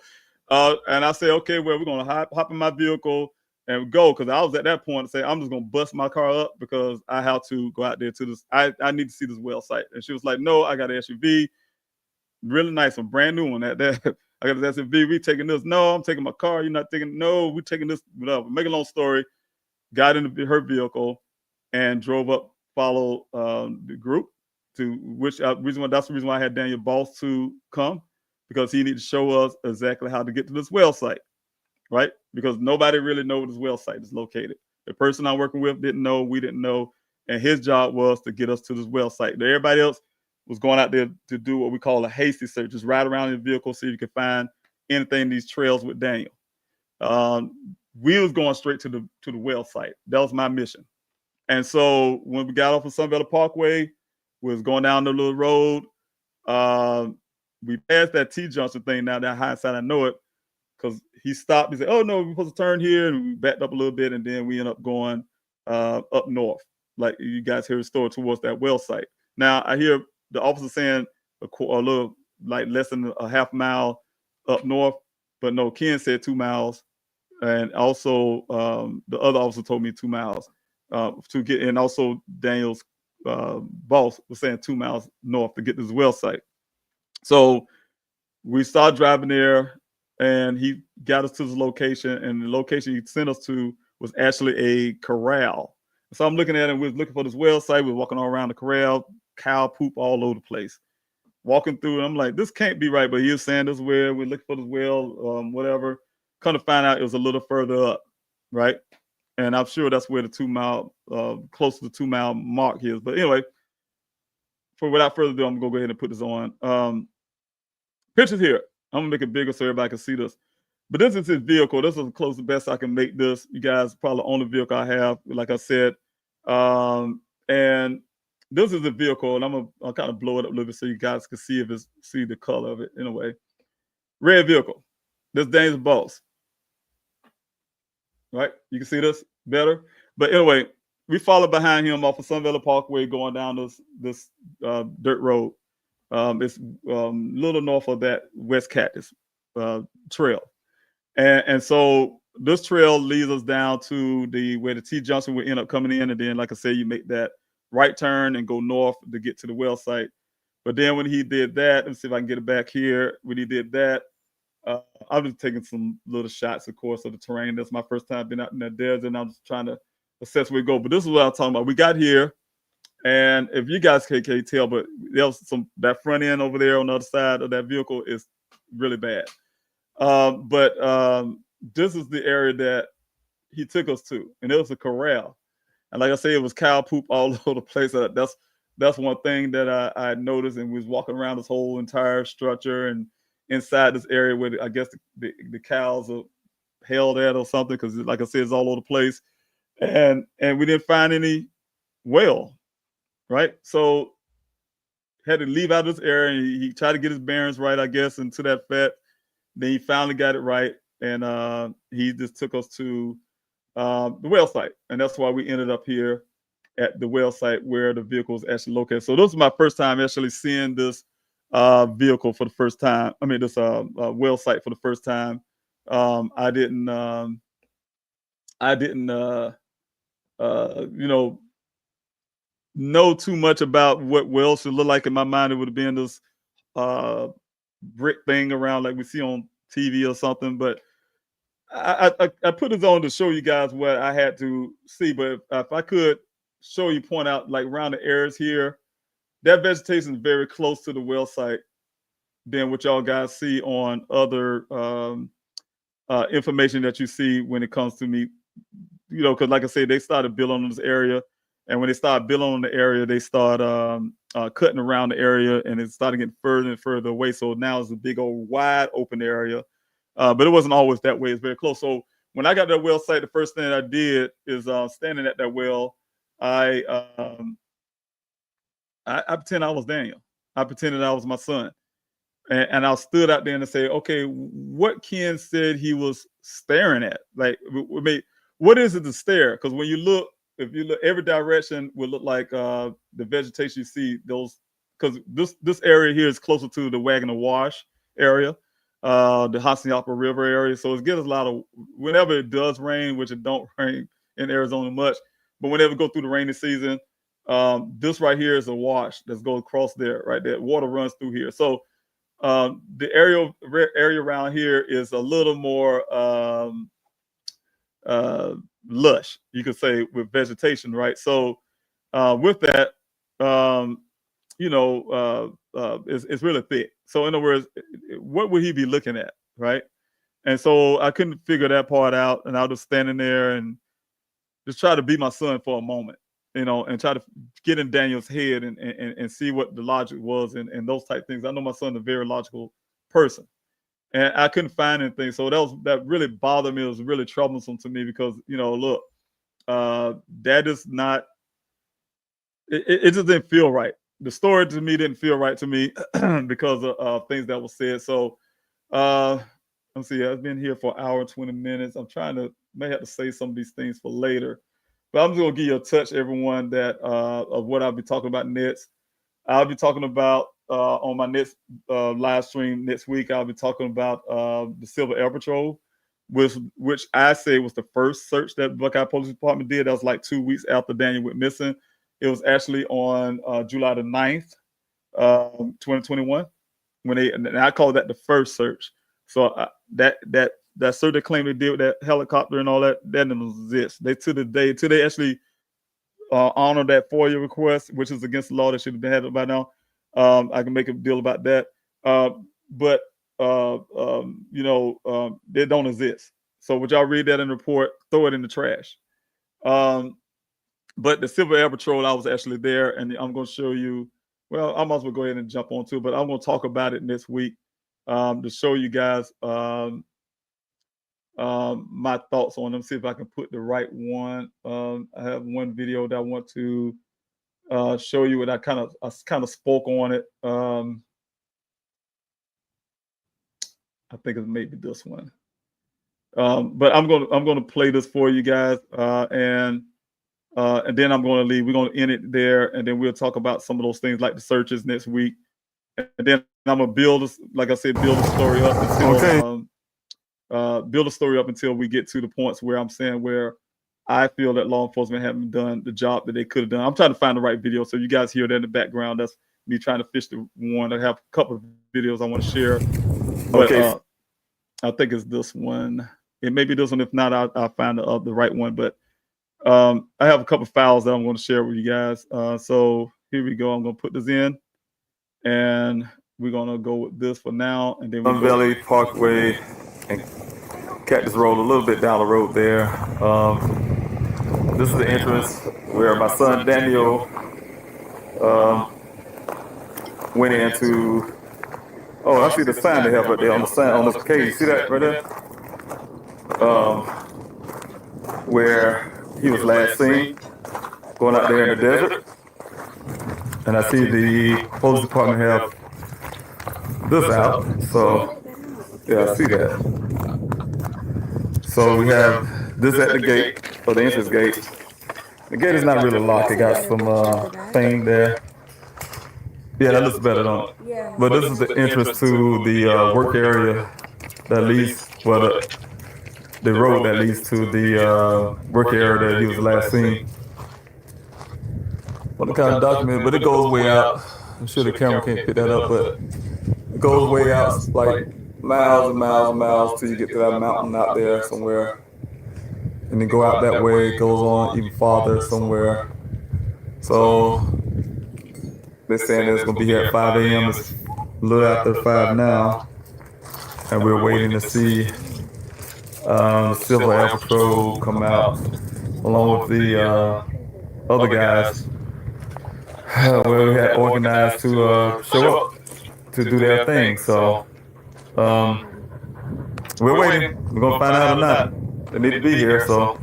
and I said, okay, well, we're going to hop in my vehicle and go, because I was at that point to say, I'm just going to bust my car up because I have to go out there to this. I need to see this well site. And she was like, no, I got an SUV. Really nice, a brand new one. I got this SUV. We taking this. No, I'm taking my car. You're not taking. No, we're taking this. Whatever. Make a long story. Got into her vehicle and drove up, followed the group to which that's the reason why I had Daniel Boss to come, because he needed to show us exactly how to get to this well site. Right? Because nobody really knows where this well site is located. The person I'm working with didn't know, we didn't know, and his job was to get us to this well site. Everybody else was going out there to do what we call a hasty search, just ride around in the vehicle, see if you can find anything in these trails with Daniel. We was going straight to the well site. That was my mission. And so when we got off of Sun Valley Parkway, we was going down the little road. We passed that T-junction thing. Now that hindsight, I know it, because he stopped. He said, oh, no, we're supposed to turn here. And we backed up a little bit, and then we ended up going up north, like you guys hear the story, towards that well site. Now, I hear the officer saying a little, like less than a half mile up north, but no, Ken said 2 miles. And also the other officer told me 2 miles to get in. Also, Daniel's boss was saying 2 miles north to get to this well site. So we started driving there, and he got us to this location, and the location he sent us to was actually a corral. So I'm looking at it, and we're looking for this well site. We're walking all around the corral, cow poop all over the place. Walking through, and I'm like, this can't be right. But he was saying this well, we're looking for this well, whatever. Come to find out it was a little further up, right? And I'm sure that's where the 2 mile, close to the 2 mile mark is. But anyway, without further ado, I'm gonna go ahead and put this on. Pictures here. I'm gonna make it bigger so everybody can see this. But this is his vehicle. This is close to the best I can make this. You guys probably own the vehicle I have, like I said. And this is the vehicle, and I'll kind of blow it up a little bit so you guys can see see the color of it in a way. Red vehicle. This Daniel's boss. Right? You can see this better. But anyway, we followed behind him off of Sun Valley Parkway going down this dirt road. It's a little north of that West Cactus trail. And so this trail leads us down to where the T-junction will end up coming in. And then, like I said, you make that right turn and go north to get to the well site. But then when he did that, let's see if I can get it back here. When he did that, I'm just taking some little shots, of course, of the terrain. That's my first time being out in that desert, and I'm just trying to assess where we go. But this is what I'm talking about. We got here, and if you guys can't tell, but there was that front end over there on the other side of that vehicle is really bad. But this is the area that he took us to, and it was a corral. And like I say, it was cow poop all over the place. That's one thing that I noticed, and we was walking around this whole entire structure and inside this area where I guess the cows are held at or something, because like I said, it's all over the place. And we didn't find any well, right? So had to leave out of this area, and he tried to get his bearings right, I guess, into that fact. Then he finally got it right, and he just took us to the well site, and that's why we ended up here at the well site where the vehicle is actually located. So this is my first time actually seeing this vehicle for the first time. I mean, this well site for the first time. I didn't know too much about what wells should look like. In my mind, it would have been this brick thing around like we see on TV or something. But I put this on to show you guys what I had to see. But if I could show you, point out like around the areas here, that vegetation is very close to the well site than what y'all guys see on other information that you see when it comes to me. You know, because like I said, they started building on this area, and when they start building on the area, they start cutting around the area, and it started getting further and further away. So now it's a big old wide open area, but it wasn't always that way. It's very close. So when I got to that well site, the first thing I did is standing at that well, I pretended I was Daniel. I pretended I was my son. And I stood out there and say, okay, what Ken said he was staring at? Like, what is it to stare? Because when you look, if you look, every direction will look like the vegetation you see, those, because this area here is closer to the Wagner Wash area, the Hassayampa River area. So it gets a lot of, whenever it does rain, which it don't rain in Arizona much, but whenever we go through the rainy season, this right here is a wash that's going across there, right there. Water runs through here. So the area around here is a little more lush, you could say, with vegetation, right? So with that, it's really thick. So in other words, what would he be looking at, right? And so I couldn't figure that part out, and I was just standing there and just try to be my son for a moment, you know, and try to get in Daniel's head and see what the logic was and those type things. I know my son's a very logical person, and I couldn't find anything. So that really bothered me. It was really troublesome to me because, you know, look, that is not, it just didn't feel right. The story to me didn't feel right to me because of things that were said. So let's see, I've been here for an hour and 20 minutes. I'm may have to say some of these things for later. But I'm just gonna give you a touch, everyone, that of what I'll be talking about next. I'll be talking about on my next live stream next week. I'll be talking about the Silver Air Patrol, which I say was the first search that Buckeye Police Department did. That was like 2 weeks after Daniel went missing. It was actually on July the 9th, 2021, and I call that the first search. So that search they claim they did with that helicopter and all that didn't exist. They to the day till they actually honor that FOIA request, which is against the law that should have been had by now. I can make a deal about that, but they don't exist. So would y'all read that in the report? Throw it in the trash. But the Silver Air Patrol, I was actually there, and I'm going to show you. Well, I might as well go ahead and jump on to it, but I'm going to talk about it next week to show you guys my thoughts on them. See if I can put the right one. I have one video that I want to show you what I kind of spoke on it. I think it's maybe this one. But I'm gonna play this for you guys, and then I'm gonna leave. We're gonna end it there, and then we'll talk about some of those things like the searches next week. And then I'm gonna build, like I said, build a story up until build a story up until we get to the points where I'm saying where I feel that law enforcement haven't done the job that they could have done. I'm trying to find the right video, so you guys hear that in the background. That's me trying to fish the one. I have a couple of videos I want to share, but I think it's this one. It may be this one. If not, I'll find the right one. But I have a couple of files that I'm going to share with you guys. So here we go. I'm going to put this in, and we're going to go with this for now, and then Sun Valley Parkway and Cactus Road, a little bit down the road there. This is the entrance where my son Daniel went into. Oh, I see the sign they have right there on the sign on the cage. You see that right there? Where he was last seen going out there in the desert. And I see the police department have this out. So yeah, I see that. So we have this at the gate, or the entrance gate. The gate is not really locked. It got some thing there. Yeah, that looks better, don't it? Yeah. But this is the entrance to the work area that leads, well, the road that leads to the work area that he was last seen. What the kind of document, but it goes way out. I'm sure the camera can't pick that up, but it goes way out, like miles and miles and miles till you get to that mountain out there somewhere. And then go out that way, it goes on even farther somewhere. So they're saying it's going to be here at 5 a.m. It's a little after 5 now. And we're waiting to see the Civil Air Patrol come out along with the other guys where we had organized to show up to do their thing. So we're waiting. We're going to find out or not. They need to be here, so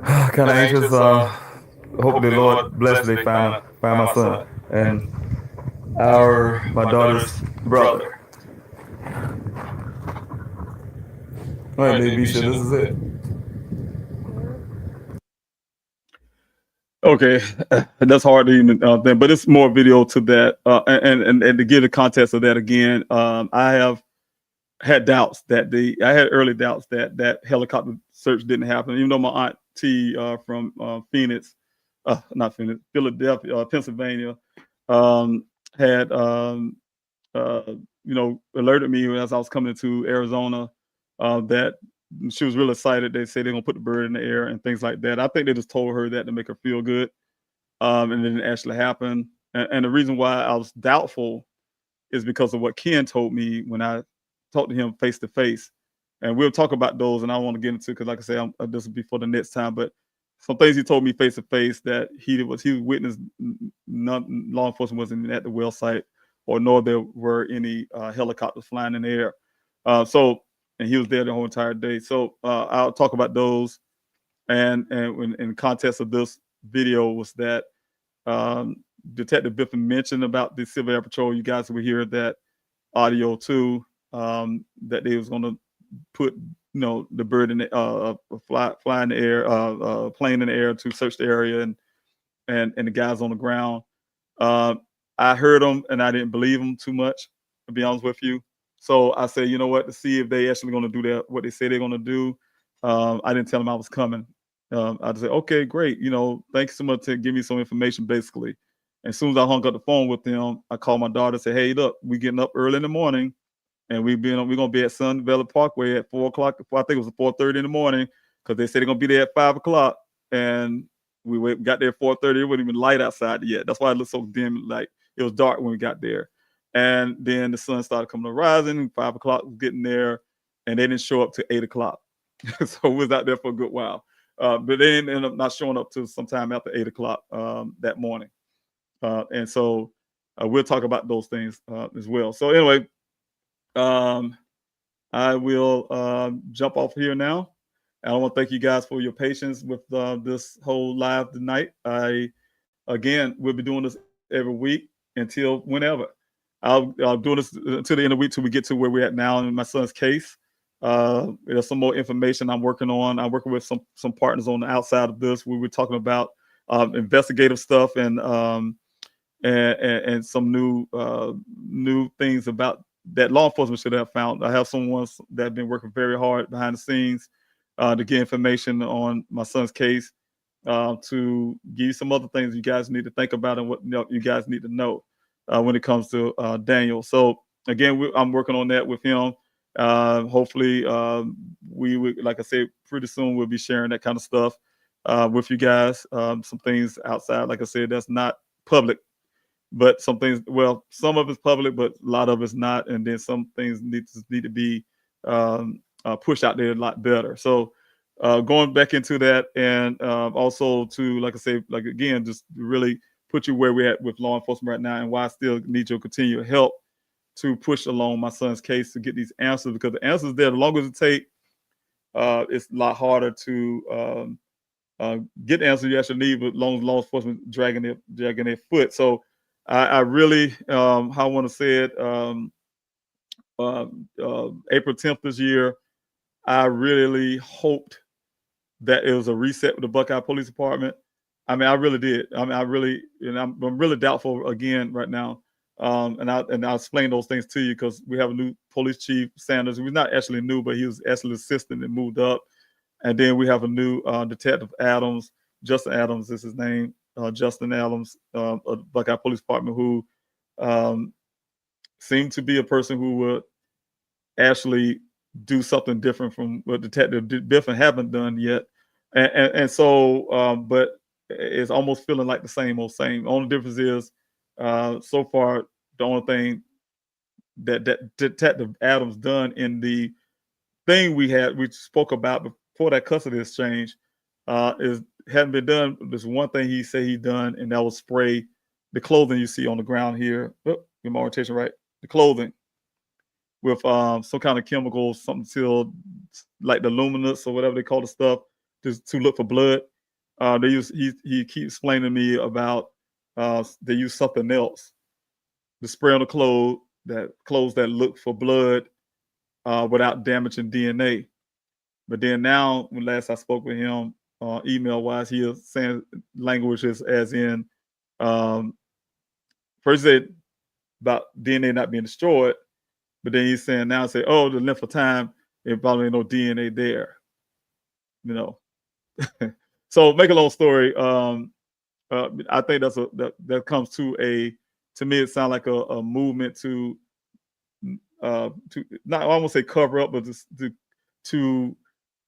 kind of anxious. Hope the Lord bless they find my son and my daughter's brother. All right, baby, this is it. Okay, that's hard to even think, but it's more video to that, and to give the context of that again. I have had doubts that I had early doubts that helicopter search didn't happen, even though my aunt T from Philadelphia, Pennsylvania, had alerted me as I was coming to Arizona that she was really excited. They say they're gonna put the bird in the air and things like that. I think they just told her that to make her feel good, and it didn't actually happen. And the reason why I was doubtful is because of what Ken told me when I talked to him face to face. And we'll talk about those, and I want to get into, because like I say, this will be for the next time. But some things he told me face to face that he witnessed. Law enforcement wasn't at the well site, or nor there were any helicopters flying in the air. And he was there the whole entire day. So I'll talk about those. And in context of this video was that Detective Biffin mentioned about the Civil Air Patrol. You guys will hear that audio too. That they was going to put, the bird in the fly in the air, plane in the air to search the area, and the guys on the ground. I heard them and I didn't believe them too much, to be honest with you. So I said, you know what, to see if they actually going to do what they say they're going to do. I didn't tell them I was coming. I just said, okay, great. Thanks so much to give me some information, basically. And as soon as I hung up the phone with them, I called my daughter and said, hey, look, we getting up early in the morning. And we're going to be at Sun Valley Parkway at 4 o'clock. I think it was 4:30 in the morning, because they said they're going to be there at 5 o'clock. And we got there at 4:30. It wasn't even light outside yet. That's why it looked so dim. Like, it was dark when we got there. And then the sun started coming up rising. 5 o'clock was getting there. And they didn't show up till 8 o'clock. So we was out there for a good while. But they ended up not showing up till sometime after 8 o'clock that morning. And so we'll talk about those things as well. So anyway, I will jump off here now. And I want to thank you guys for your patience with this whole live tonight. I again, we'll be doing this every week until whenever. I'll do this until the end of the week till we get to where we're at now in my son's case. There's some more information I'm working on. I'm working with some partners on the outside of this. We were talking about investigative stuff and some new things about that law enforcement should have found. I have someone that have been working very hard behind the scenes to get information on my son's case, to give you some other things you guys need to think about and what you guys need to know when it comes to Daniel. So again, I'm working on that with him. Hopefully, we would, like I said, pretty soon we'll be sharing that kind of stuff with you guys. Some things outside, like I said, that's not public. But some things, well, some of it's public, but a lot of it's not. And then some things need to be pushed out there a lot better. So going back into that, and also to, like I say, like again, just really put you where we're at with law enforcement right now, and why I still need your continued help to push along my son's case to get these answers, because the answers there, the longer it takes, it's a lot harder to get the answers you actually need, but long as law enforcement dragging their foot. So I really, how I want to say it, April 10th this year, I really hoped that it was a reset with the Buckeye Police Department. I mean, I really did. I mean, I'm really doubtful again right now. And I'll explain those things to you, because we have a new police chief, Sanders. He's not actually new, but he was actually assistant and moved up. And then we have a new Detective Adams, Justin Adams is his name. Justin Adams of the Buckeye Police Department, who seemed to be a person who would actually do something different from what Detective Biffin haven't done yet. And so, but it's almost feeling like the same old same. Only difference is, so far, the only thing that Detective Adams done in the thing we spoke about before that custody exchange, hadn't been done. There's one thing he said he done, and that was spray the clothing you see on the ground here. Oh, get my orientation right. The clothing with some kind of chemicals, something till like the luminous or whatever they call the stuff, just to look for blood. He keeps explaining to me about they use something else to spray on the clothes that look for blood without damaging DNA. But then now, when last I spoke with him, email wise, he is saying languages as in first he said about DNA not being destroyed, but then he's saying now, oh, the length of time, there probably ain't no DNA there. You know. So make a long story. I think that comes to me it sounds like a movement to not, I won't say cover up, but to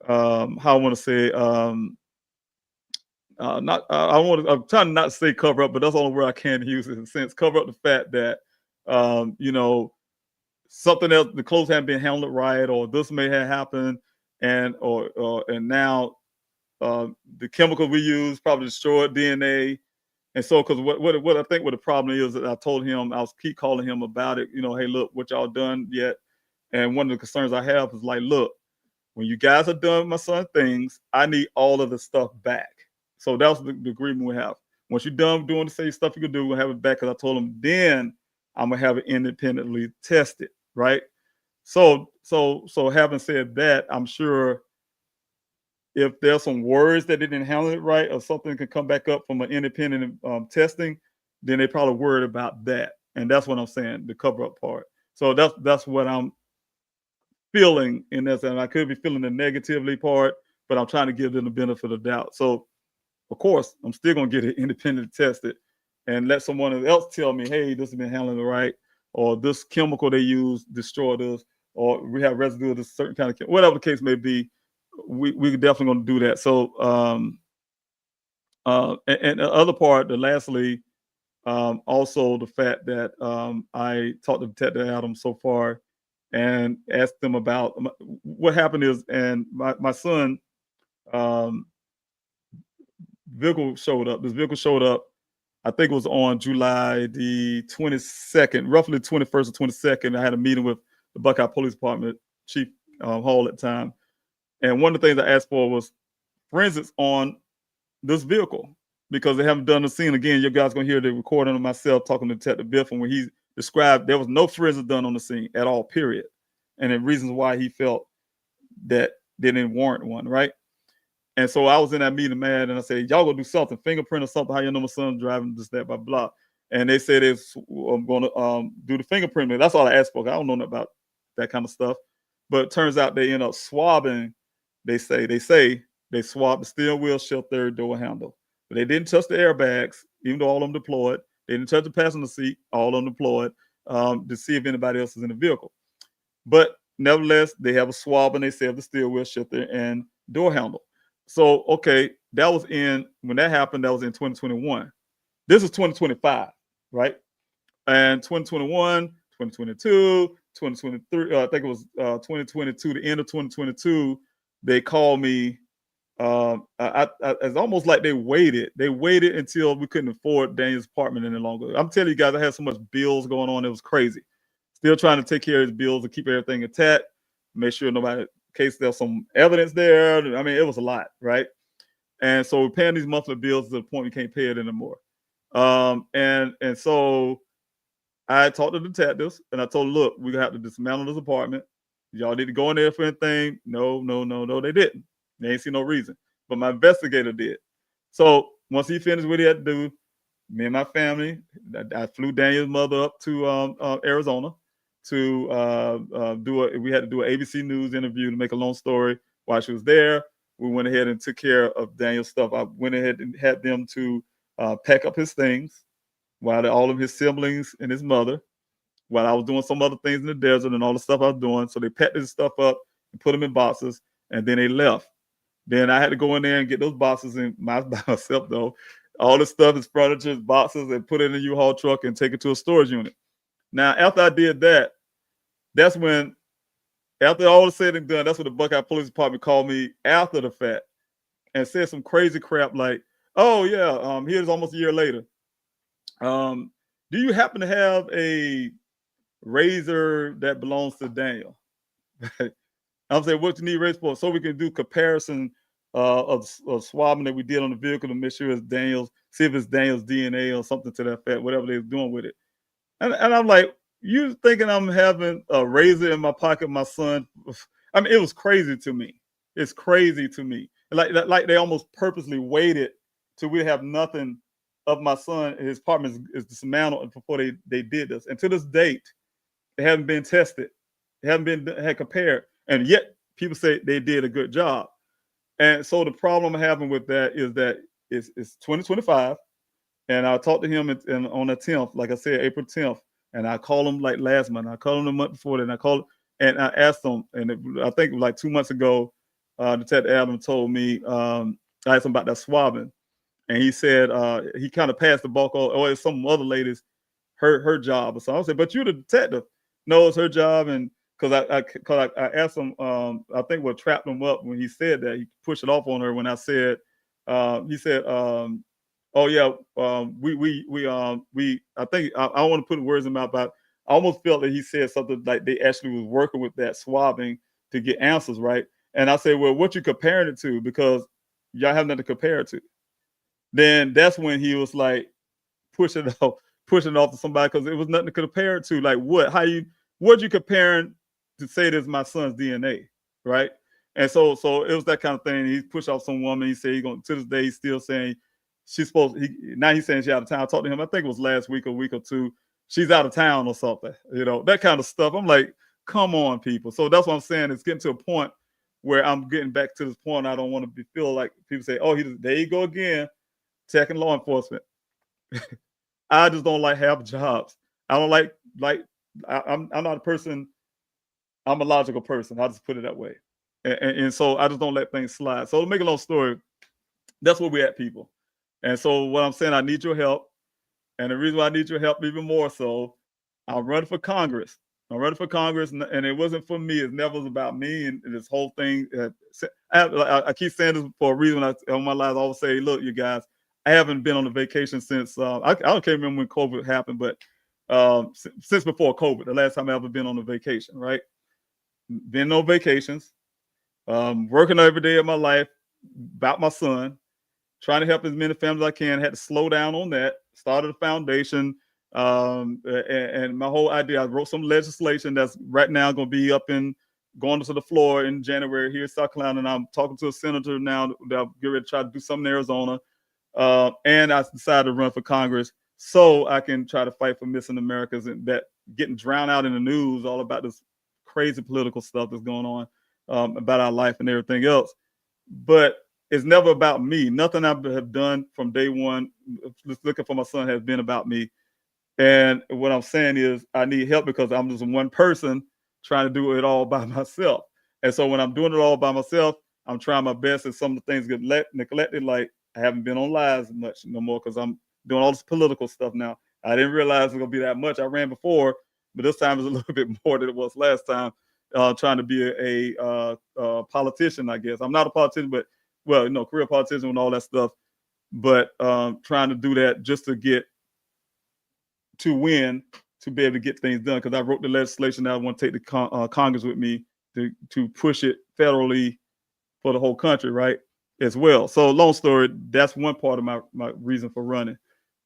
how I want to say I'm trying not to say cover up, but that's the only word I can use in a sense. Cover up the fact that something else, the clothes haven't been handled right, or this may have happened, and now the chemicals we use probably destroyed DNA. And so, because what I think what the problem is, that I told him, I'll keep calling him about it. Hey, look, what y'all done yet? And one of the concerns I have is like, look, when you guys are done with my son things, I need all of the stuff back. So that was the agreement we have. Once you're done doing the same stuff you can do, we'll have it back. Because I told him then I'm gonna have it independently tested, right? So having said that, I'm sure if there's some words that they didn't handle it right, or something can come back up from an independent testing, then they probably worried about that. And that's what I'm saying, the cover up part. So that's what I'm feeling in this. And I could be feeling the negatively part, but I'm trying to give them the benefit of the doubt. So of course, I'm still gonna get it independently tested and let someone else tell me, hey, this has been handled right, or this chemical they use destroyed us, or we have residue of this certain kind of whatever the case may be. We definitely going to do that. So, and the other part, lastly, also the fact that I talked to Detective Adams so far and asked them about what happened is, and my son, vehicle showed up. This vehicle showed up, I think it was on July the 22nd, roughly 21st or 22nd. I had a meeting with the Buckeye Police Department Chief Hall at the time. And one of the things I asked for was forensics on this vehicle. because they haven't done the scene again. You guys gonna hear the recording of myself talking to Detective Biff, and when he described there was no forensics done on the scene at all, period, and the reasons why he felt that they didn't warrant one, right? And so I was in that meeting, man, and I said, y'all gonna do something, fingerprint or something. How you know my son's driving this, that, blah, blah. And they said I'm gonna do the fingerprint. That's all I asked for. I don't know nothing about that kind of stuff. But it turns out they end up swabbing. They say they swabbed the steering wheel, shift third door handle. But they didn't touch the airbags, even though all of them deployed. They didn't touch the passenger seat, all of them deployed, to see if anybody else is in the vehicle. But nevertheless, they have a swab and they say the steering wheel, shifter, and door handle. So, okay, that was when that happened, that was in 2021. This is 2025, right? And 2021, 2022, 2023, I think it was 2022, the end of 2022, they called me. It's almost like they waited. They waited until we couldn't afford Daniel's apartment any longer. I'm telling you guys, I had so much bills going on. It was crazy. Still trying to take care of his bills and keep everything intact. Make sure nobody, in case there's some evidence there. I mean, it was a lot, right? And so we're paying these monthly bills to the point we can't pay it anymore. And so I talked to the detectives and I told them, look, we're gonna have to dismantle this apartment. Y'all need to go in there for anything. No, they didn't. They ain't see no reason. But my investigator did. So once he finished what he had to do, me and my family, I flew Daniel's mother up to Arizona to we had to do an ABC News interview to make a long story while she was there. We went ahead and took care of Daniel's stuff. I went ahead and had them to pack up his things while all of his siblings and his mother, while I was doing some other things in the desert and all the stuff I was doing. So they packed his stuff up and put them in boxes, and then they left. Then I had to go in there and get those boxes by myself, though. All the stuff, his furniture, his boxes, and put it in a U-Haul truck and take it to a storage unit. Now, after I did that, that's when, after all is said and done, that's when the Buckeye Police Department called me after the fact and said some crazy crap like, oh, yeah, here's almost a year later. Do you happen to have a razor that belongs to Daniel? I'm saying, what you need razor for? So we can do comparison of swabbing that we did on the vehicle to make sure it's Daniel's, see if it's Daniel's DNA or something to that effect, whatever they're doing with it. And I'm like, you thinking I'm having a razor in my pocket, my son? I mean, it was crazy to me. It's crazy to me. Like they almost purposely waited till we have nothing of my son. His apartment is dismantled before they did this. And to this date, they haven't been tested. They haven't been compared. And yet people say they did a good job. And so the problem I'm having with that is that it's 2025. And I talked to him on the 10th, like I said, April 10th. And I called him like last month. I called him the month before that. And I called and I asked him, and I think like 2 months ago, Detective Adam told me, I asked him about that swabbing. And he said he kind of passed the buck on, or it's some other lady's her job or something. I said, but you're the detective. No, it's her job. And because I asked him, I think what trapped him up when he said that, he pushed it off on her when I said, he said, oh yeah, I think I don't want to put words in my mouth, but I almost felt that he said something like they actually was working with that swabbing to get answers, right? And I said, well, what you comparing it to? Because y'all have nothing to compare it to. Then that's when he was like pushing it off to somebody because it was nothing to compare it to. Like what you comparing to say this is my son's DNA, right? And so it was that kind of thing. He pushed off some woman. He said he's going to this day. He's still saying now he's saying she's out of town. I talked to him. I think it was last week, a week or two. She's out of town or something. You know, that kind of stuff. I'm like, come on, people. So that's what I'm saying. It's getting to a point where I'm getting back to this point. I don't want to feel like people say, oh, there you go again, tech and law enforcement. I just don't like have jobs. I don't like I'm not a person. I'm a logical person. I'll just put it that way. And so I just don't let things slide. So to make a long story, that's where we're at, people. And so what I'm saying, I need your help. And the reason why I need your help even more so, I'm running for Congress. I'm running for Congress, and it wasn't for me. It never was about me and this whole thing. I keep saying this for a reason. On my life, I always say, look, you guys, I haven't been on a vacation since, I can't remember when COVID happened, but since before COVID, the last time I ever been on a vacation, right? Been no vacations, working every day of my life about my son. trying to help as many families as I can. Had to slow down on that. Started a foundation. And my whole idea, I wrote some legislation that's right now going to be going to the floor in January here in South Carolina. And I'm talking to a senator now that I'll get ready to try to do something in Arizona. And I decided to run for Congress so I can try to fight for missing Americans and that getting drowned out in the news, all about this crazy political stuff that's going on about our life and everything else. But it's never about me. Nothing I have done from day one, looking for my son, has been about me. And what I'm saying is I need help because I'm just one person trying to do it all by myself. And so when I'm doing it all by myself, I'm trying my best, and some of the things get neglected. Like I haven't been on lives much no more because I'm doing all this political stuff now. I didn't realize it was going to be that much. I ran before, but this time is a little bit more than it was last time, trying to be a politician, I guess. I'm not a politician, but, career politician and all that stuff. But trying to do that just to win, to be able to get things done. Because I wrote the legislation that I want to take to Congress with me to push it federally for the whole country, right, as well. So long story, that's one part of my reason for running.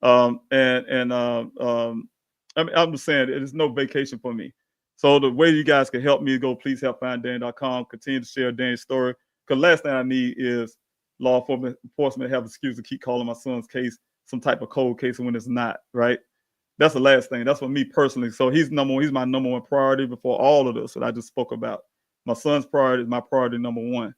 I'm just saying there's no vacation for me. So the way you guys can help me, go please help finddane.com, continue to share Dane's story. Because last thing I need is law enforcement have an excuse to keep calling my son's case some type of cold case when it's not, right? That's the last thing. That's for me personally. So he's my number one priority before all of this that I just spoke about. My son's priority is my priority number one.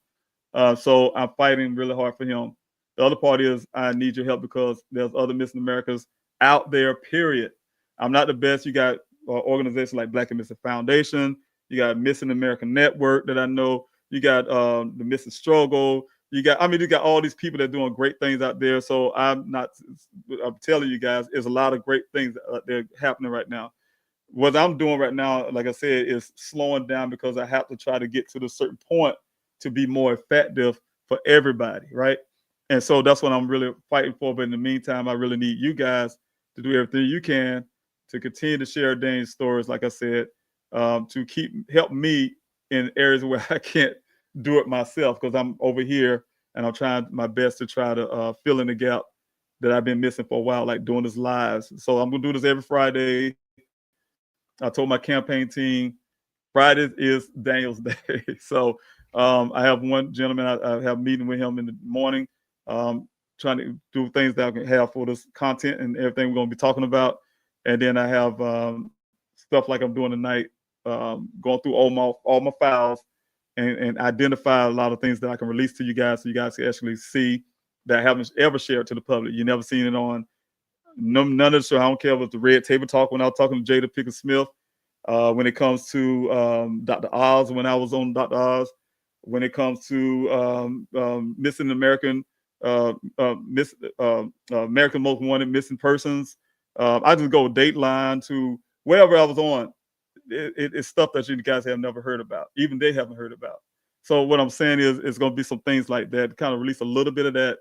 So I'm fighting really hard for him. The other part is I need your help because there's other missing Americans out there, period. I'm not the best. You got organizations like Black and Missing Foundation. You got Missing American Network that I know. You got the Missing Struggle. You got all these people that are doing great things out there. So I'm telling you guys, there's a lot of great things that are happening right now. What I'm doing right now, like I said, is slowing down because I have to try to get to the certain point to be more effective for everybody, right? And so that's what I'm really fighting for. But in the meantime, I really need you guys to do everything you can to continue to share Dane's stories, like I said, to help me in areas where I can't do it myself because I'm over here and I'm trying my best to try to fill in the gap that I've been missing for a while, like doing this lives. So I'm going to do this every Friday. I told my campaign team, Friday is Daniel's Day. So I have one gentleman, I have a meeting with him in the morning, trying to do things that I can have for this content and everything we're going to be talking about. And then I have stuff like I'm doing tonight, going through all my files and identify a lot of things that I can release to you guys so you guys can actually see that I haven't ever shared to the public. You never seen it on none of the show. I don't care if it's the Red Table Talk when I was talking to Jada Pinkett Smith, when it comes to Dr. Oz, when I was on Dr. Oz, when it comes to missing American, American Most Wanted missing persons. I just go Dateline to wherever I was on. It's stuff that you guys have never heard about. Even they haven't heard about. So what I'm saying is it's going to be some things like that to kind of release a little bit of that,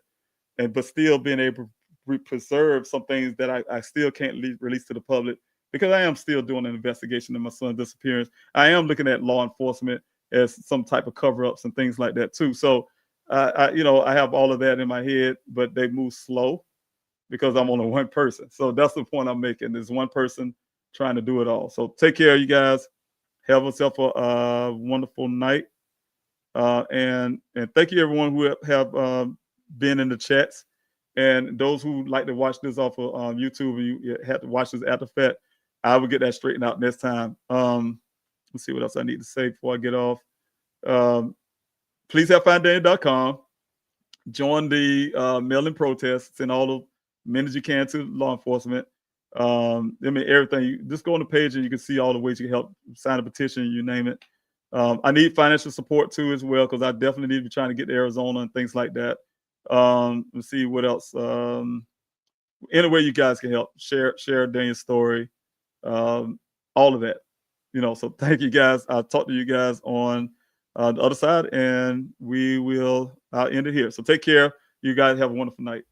but still being able to preserve some things that I still can't release to the public because I am still doing an investigation of my son's disappearance. I am looking at law enforcement as some type of cover-ups and things like that too. So I have all of that in my head, but they move slow because I'm only one person. So that's the point I'm making. There's one person trying to do it all. So take care, you guys. Have yourself a wonderful night. And thank you everyone who have been in the chats. And those who like to watch this off of YouTube and you have to watch this after fact, I will get that straightened out next time. Let's see what else I need to say before I get off. Please have finddane.com. Join the mail-in protests and all the minutes you can to law enforcement. Everything. You just go on the page and you can see all the ways you can help sign a petition, you name it. I need financial support too as well because I definitely need to be trying to get to Arizona and things like that. Let's see what else. Any way you guys can help, share Daniel's story, all of that. So thank you guys. I'll talk to you guys on the other side, and I'll end it here. So take care. You guys have a wonderful night.